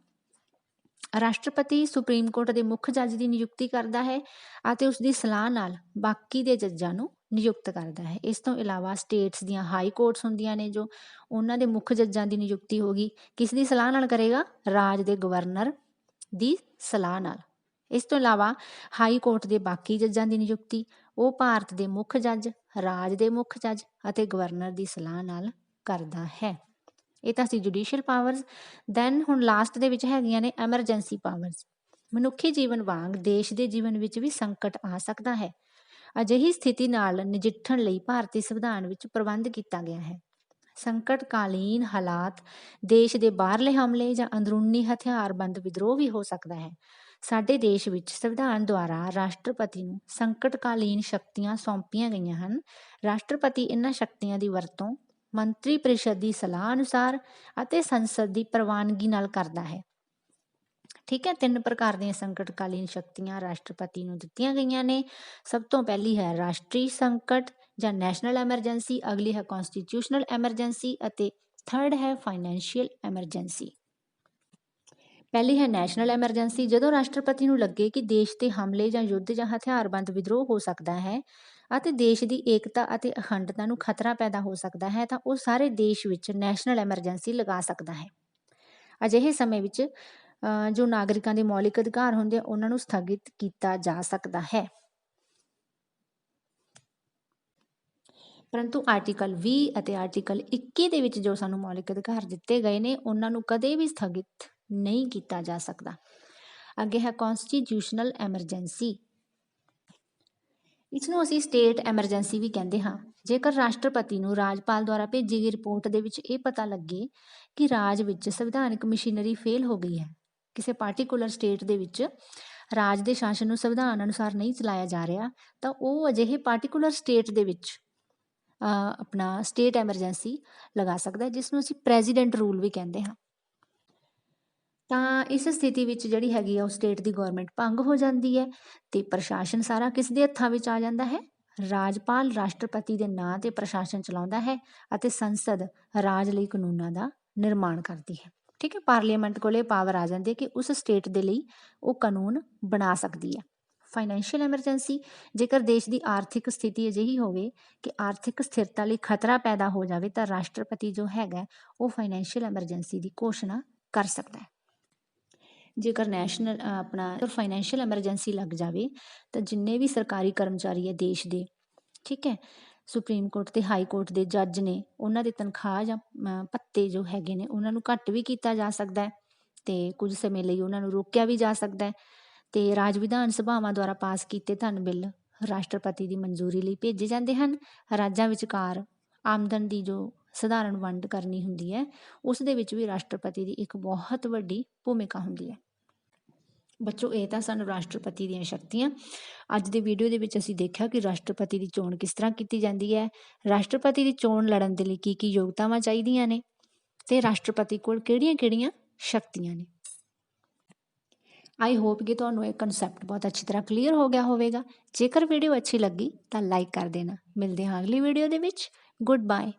ਰਾਸ਼ਟਰਪਤੀ ਸੁਪਰੀਮ ਕੋਰਟ ਦੇ ਮੁੱਖ ਜੱਜ ਦੀ ਨਿਯੁਕਤੀ ਕਰਦਾ ਹੈ ਅਤੇ ਉਸਦੀ ਸਲਾਹ ਨਾਲ ਬਾਕੀ ਦੇ ਜੱਜਾਂ ਨੂੰ ਨਿਯੁਕਤ ਕਰਦਾ ਹੈ। ਇਸ ਤੋਂ ਇਲਾਵਾ ਸਟੇਟਸ ਦੀਆਂ ਹਾਈ ਕੋਰਟਸ ਹੁੰਦੀਆਂ ਨੇ ਜੋ ਉਹਨਾਂ ਦੇ ਮੁੱਖ ਜੱਜਾਂ ਦੀ ਨਿਯੁਕਤੀ ਹੋਗੀ, ਕਿਸ ਦੀ ਸਲਾਹ ਨਾਲ ਕਰੇਗਾ? ਰਾਜ ਦੇ ਗਵਰਨਰ ਦੀ ਸਲਾਹ ਨਾਲ। ਇਸ ਤੋਂ ਇਲਾਵਾ ਹਾਈ ਕੋਰਟ ਦੇ ਬਾਕੀ ਜੱਜਾਂ ਦੀ ਨਿਯੁਕਤੀ ਉਹ ਭਾਰਤ ਦੇ ਮੁੱਖ ਜੱਜ, ਰਾਜ ਦੇ ਮੁੱਖ ਜੱਜ ਅਤੇ ਗਵਰਨਰ ਦੀ ਸਲਾਹ ਨਾਲ ਕਰਦਾ ਹੈ। ਇਹ ਤਾਂ ਸੀ ਜੁਡੀਸ਼ੀਅਲ ਪਾਵਰਸ। ਦੈਨ ਹੁਣ ਲਾਸਟ ਦੇ ਵਿੱਚ ਹੈਗੀਆਂ ਨੇ ਐਮਰਜੈਂਸੀ ਪਾਵਰਸ। ਮਨੁੱਖੀ ਜੀਵਨ ਵਾਂਗ ਦੇਸ਼ ਦੇ ਜੀਵਨ ਵਿੱਚ ਵੀ ਸੰਕਟ ਆ ਸਕਦਾ ਹੈ। ਅਜਿਹੀ ਸਥਿਤੀ ਨਾਲ ਨਜਿੱਠਣ ਲਈ ਭਾਰਤੀ ਸੰਵਿਧਾਨ ਵਿੱਚ ਪ੍ਰਬੰਧ ਕੀਤਾ ਗਿਆ ਹੈ। ਸੰਕਟਕਾਲੀਨ ਹਾਲਾਤ ਦੇਸ਼ ਦੇ ਬਾਹਰਲੇ ਹਮਲੇ ਜਾਂ ਅੰਦਰੂਨੀ ਹਥਿਆਰਬੰਦ ਵਿਦਰੋਹ ਵੀ ਹੋ ਸਕਦਾ ਹੈ। ਸਾਡੇ ਦੇਸ਼ ਵਿੱਚ ਸੰਵਿਧਾਨ ਦੁਆਰਾ ਰਾਸ਼ਟਰਪਤੀ ਨੂੰ ਸੰਕਟਕਾਲੀਨ ਸ਼ਕਤੀਆਂ ਸੌਂਪੀਆਂ ਗਈਆਂ ਹਨ। ਰਾਸ਼ਟਰਪਤੀ ਇਹਨਾਂ ਸ਼ਕਤੀਆਂ ਦੀ ਵਰਤੋਂ ਮੰਤਰੀ ਪਰਿਸ਼ਦ ਦੀ ਸਲਾਹ ਅਨੁਸਾਰ ਅਤੇ ਸੰਸਦ ਦੀ ਪ੍ਰਵਾਨਗੀ ਨਾਲ ਕਰਦਾ ਹੈ। ਠੀਕ ਹੈ, 3 ਪ੍ਰਕਾਰ ਦੀਆਂ ਸੰਕਟਕਾਲੀਨ ਸ਼ਕਤੀਆਂ ਰਾਸ਼ਟਰਪਤੀ ਨੂੰ ਦਿੱਤੀਆਂ ਗਈਆਂ ਨੇ। ਸਭ ਤੋਂ ਪਹਿਲੀ ਹੈ ਰਾਸ਼ਟਰੀ ਸੰਕਟ ਜਾਂ ਨੈਸ਼ਨਲ ਐਮਰਜੈਂਸੀ, ਅਗਲੀ ਹੈ ਕੌਂਸਟੀਟਿਊਸ਼ਨਲ ਐਮਰਜੈਂਸੀ ਅਤੇ ਥਰਡ ਹੈ ਫਾਈਨੈਂਸ਼ੀਅਲ ਐਮਰਜੈਂਸੀ। ਪਹਿਲੀ ਹੈ ਨੈਸ਼ਨਲ ਐਮਰਜੈਂਸੀ। ਜਦੋਂ ਰਾਸ਼ਟਰਪਤੀ ਨੂੰ ਲੱਗੇ ਕਿ ਦੇਸ਼ ਤੇ ਹਮਲੇ ਜਾਂ ਯੁੱਧ ਜਾਂ ਹਥਿਆਰਬੰਦ ਵਿਦਰੋਹ ਹੋ ਸਕਦਾ ਹੈ ਅਤੇ ਦੇਸ਼ ਦੀ ਏਕਤਾ ਅਤੇ ਅਖੰਡਤਾ ਨੂੰ ਖਤਰਾ ਪੈਦਾ ਹੋ ਸਕਦਾ ਹੈ, ਤਾਂ ਉਹ ਸਾਰੇ ਦੇਸ਼ ਵਿੱਚ ਨੈਸ਼ਨਲ ਐਮਰਜੈਂਸੀ ਲਗਾ ਸਕਦਾ ਹੈ। ਅਜਿਹੇ ਸਮੇਂ ਵਿੱਚ ਜੋ ਨਾਗਰਿਕਾਂ ਦੇ ਮੌਲਿਕ ਅਧਿਕਾਰ ਹੁੰਦੇ ਆ ਉਹਨਾਂ ਨੂੰ ਸਥਗਿਤ ਕੀਤਾ ਜਾ ਸਕਦਾ ਹੈ। ਪਰੰਤੂ ਆਰਟੀਕਲ 20 ਅਤੇ ਆਰਟੀਕਲ 21 ਦੇ ਵਿੱਚ ਜੋ ਸਾਨੂੰ ਮੌਲਿਕ ਅਧਿਕਾਰ ਦਿੱਤੇ ਗਏ ਨੇ ਉਹਨਾਂ ਨੂੰ ਕਦੇ ਵੀ ਸਥਗਿਤ ਨਹੀਂ ਕੀਤਾ ਜਾ ਸਕਦਾ। ਅੱਗੇ ਹੈ ਕੌਂਸਟੀਟਿਊਸ਼ਨਲ ਐਮਰਜੈਂਸੀ। ਇਸ ਨੂੰ ਅਸੀਂ ਸਟੇਟ ਐਮਰਜੈਂਸੀ ਵੀ ਕਹਿੰਦੇ ਹਾਂ। ਜੇਕਰ ਰਾਸ਼ਟਰਪਤੀ ਨੂੰ ਰਾਜਪਾਲ ਦੁਆਰਾ ਭੇਜੀ ਗਈ ਰਿਪੋਰਟ ਦੇ ਵਿੱਚ ਇਹ ਪਤਾ ਲੱਗੇ ਕਿ ਰਾਜ ਵਿੱਚ ਸੰਵਿਧਾਨਕ ਮਸ਼ੀਨਰੀ ਫੇਲ ਹੋ ਗਈ ਹੈ, ਕਿਸੇ ਪਾਰਟੀਕੂਲਰ ਸਟੇਟ ਦੇ ਵਿੱਚ ਰਾਜ ਦੇ ਸ਼ਾਸਨ ਨੂੰ ਸੰਵਿਧਾਨ ਅਨੁਸਾਰ ਨਹੀਂ ਚਲਾਇਆ ਜਾ ਰਿਹਾ, ਤਾਂ ਉਹ ਅਜਿਹੇ ਪਾਰਟੀਕੂਲਰ ਸਟੇਟ ਦੇ ਵਿੱਚ ਆਪਣਾ ਸਟੇਟ ਐਮਰਜੈਂਸੀ ਲਗਾ ਸਕਦਾ, ਜਿਸ ਨੂੰ ਅਸੀਂ ਪ੍ਰੈਜ਼ੀਡੈਂਟ ਰੂਲ ਵੀ ਕਹਿੰਦੇ ਹਾਂ। ਤਾਂ ਇਸ ਸਥਿਤੀ ਵਿੱਚ ਜਿਹੜੀ ਹੈਗੀ ਆ ਉਹ ਸਟੇਟ ਦੀ ਗਵਰਨਮੈਂਟ ਭੰਗ ਹੋ ਜਾਂਦੀ ਹੈ ਤੇ ਪ੍ਰਸ਼ਾਸਨ ਸਾਰਾ ਕਿਸ ਦੇ ਹੱਥਾਂ ਵਿੱਚ ਆ ਜਾਂਦਾ ਹੈ? ਰਾਜਪਾਲ ਰਾਸ਼ਟਰਪਤੀ ਦੇ ਨਾਂ ਤੇ ਪ੍ਰਸ਼ਾਸਨ ਚਲਾਉਂਦਾ ਹੈ ਅਤੇ ਸੰਸਦ ਰਾਜ ਲਈ ਕਾਨੂੰਨਾਂ ਦਾ ਨਿਰਮਾਣ ਕਰਦੀ ਹੈ। ਠੀਕ ਹੈ, ਪਾਰਲੀਮੈਂਟ ਕੋਲੇ ਪਾਵਰ ਆ ਜਾਂਦੀ ਹੈ ਕਿ ਉਸ ਸਟੇਟ ਦੇ ਲਈ ਉਹ ਕਾਨੂੰਨ ਬਣਾ ਸਕਦੀ ਹੈ। ਫਾਈਨੈਂਸ਼ੀਅਲ ਐਮਰਜੈਂਸੀ, ਜੇਕਰ ਦੇਸ਼ ਦੀ ਆਰਥਿਕ ਸਥਿਤੀ ਅਜਿਹੀ ਹੋਵੇ ਕਿ ਆਰਥਿਕ ਸਥਿਰਤਾ ਲਈ ਖਤਰਾ ਪੈਦਾ ਹੋ ਜਾਵੇ ਤਾਂ ਰਾਸ਼ਟਰਪਤੀ ਜੋ ਹੈਗਾ ਉਹ ਫਾਈਨੈਂਸ਼ੀਅਲ ਐਮਰਜੈਂਸੀ ਦੀ ਘੋਸ਼ਣਾ ਕਰ ਸਕਦਾ ਹੈ। ਜੇਕਰ ਨੈਸ਼ਨਲ ਆਪਣਾ ਫਾਈਨੈਂਸ਼ੀਅਲ ਐਮਰਜੈਂਸੀ ਲੱਗ ਜਾਵੇ ਤਾਂ ਜਿੰਨੇ ਵੀ ਸਰਕਾਰੀ ਕਰਮਚਾਰੀ ਹੈ ਦੇਸ਼ ਦੇ, ਠੀਕ ਹੈ, ਸੁਪਰੀਮ ਕੋਰਟ ਅਤੇ ਹਾਈ ਕੋਰਟ ਦੇ ਜੱਜ ਨੇ, ਉਹਨਾਂ ਦੇ ਤਨਖਾਹ ਜਾਂ ਭੱਤੇ ਜੋ ਹੈਗੇ ਨੇ ਉਹਨਾਂ ਨੂੰ ਘੱਟ ਵੀ ਕੀਤਾ ਜਾ ਸਕਦਾ ਹੈ ਅਤੇ ਕੁਝ ਸਮੇਂ ਲਈ ਉਹਨਾਂ ਨੂੰ ਰੋਕਿਆ ਵੀ ਜਾ ਸਕਦਾ ਹੈ। ਅਤੇ ਰਾਜ ਵਿਧਾਨ ਸਭਾਵਾਂ ਦੁਆਰਾ ਪਾਸ ਕੀਤੇ ਧਨ ਬਿੱਲ ਰਾਸ਼ਟਰਪਤੀ ਦੀ ਮਨਜ਼ੂਰੀ ਲਈ ਭੇਜੇ ਜਾਂਦੇ ਹਨ। ਰਾਜਾਂ ਵਿਚਕਾਰ ਆਮਦਨ ਦੀ ਜੋ ਸਧਾਰਨ ਵੰਡ ਕਰਨੀ ਹੁੰਦੀ ਹੈ ਉਸ ਦੇ ਵਿੱਚ ਵੀ ਰਾਸ਼ਟਰਪਤੀ ਦੀ ਇੱਕ ਬਹੁਤ ਵੱਡੀ ਭੂਮਿਕਾ ਹੁੰਦੀ ਹੈ। ਬੱਚੋ, ਇਹ ਤਾਂ ਸਾਨੂੰ ਰਾਸ਼ਟਰਪਤੀ ਦੀਆਂ ਸ਼ਕਤੀਆਂ। ਅੱਜ ਦੀ ਵੀਡੀਓ ਦੇ ਵਿੱਚ ਅਸੀਂ ਦੇਖਿਆ ਕਿ ਰਾਸ਼ਟਰਪਤੀ ਦੀ ਚੋਣ ਕਿਸ ਤਰ੍ਹਾਂ ਕੀਤੀ ਜਾਂਦੀ ਹੈ, ਰਾਸ਼ਟਰਪਤੀ ਦੀ ਚੋਣ ਲੜਨ ਦੇ ਲਈ ਕੀ ਕੀ ਯੋਗਤਾਵਾਂ ਚਾਹੀਦੀਆਂ ਨੇ ਅਤੇ ਰਾਸ਼ਟਰਪਤੀ ਕੋਲ ਕਿਹੜੀਆਂ-ਕਿਹੜੀਆਂ ਸ਼ਕਤੀਆਂ ਨੇ। ਆਈ ਹੋਪ ਕਿ ਤੁਹਾਨੂੰ ਇਹ ਕਨਸੈਪਟ ਬਹੁਤ ਅੱਛੀ ਤਰ੍ਹਾਂ ਕਲੀਅਰ ਹੋ ਗਿਆ ਹੋਵੇਗਾ। ਜੇਕਰ ਵੀਡੀਓ ਅੱਛੀ ਲੱਗੀ ਤਾਂ ਲਾਈਕ ਕਰ ਦੇਣਾ। ਮਿਲਦੇ ਹਾਂ ਅਗਲੀ ਵੀਡੀਓ ਦੇ ਵਿੱਚ। Good bye.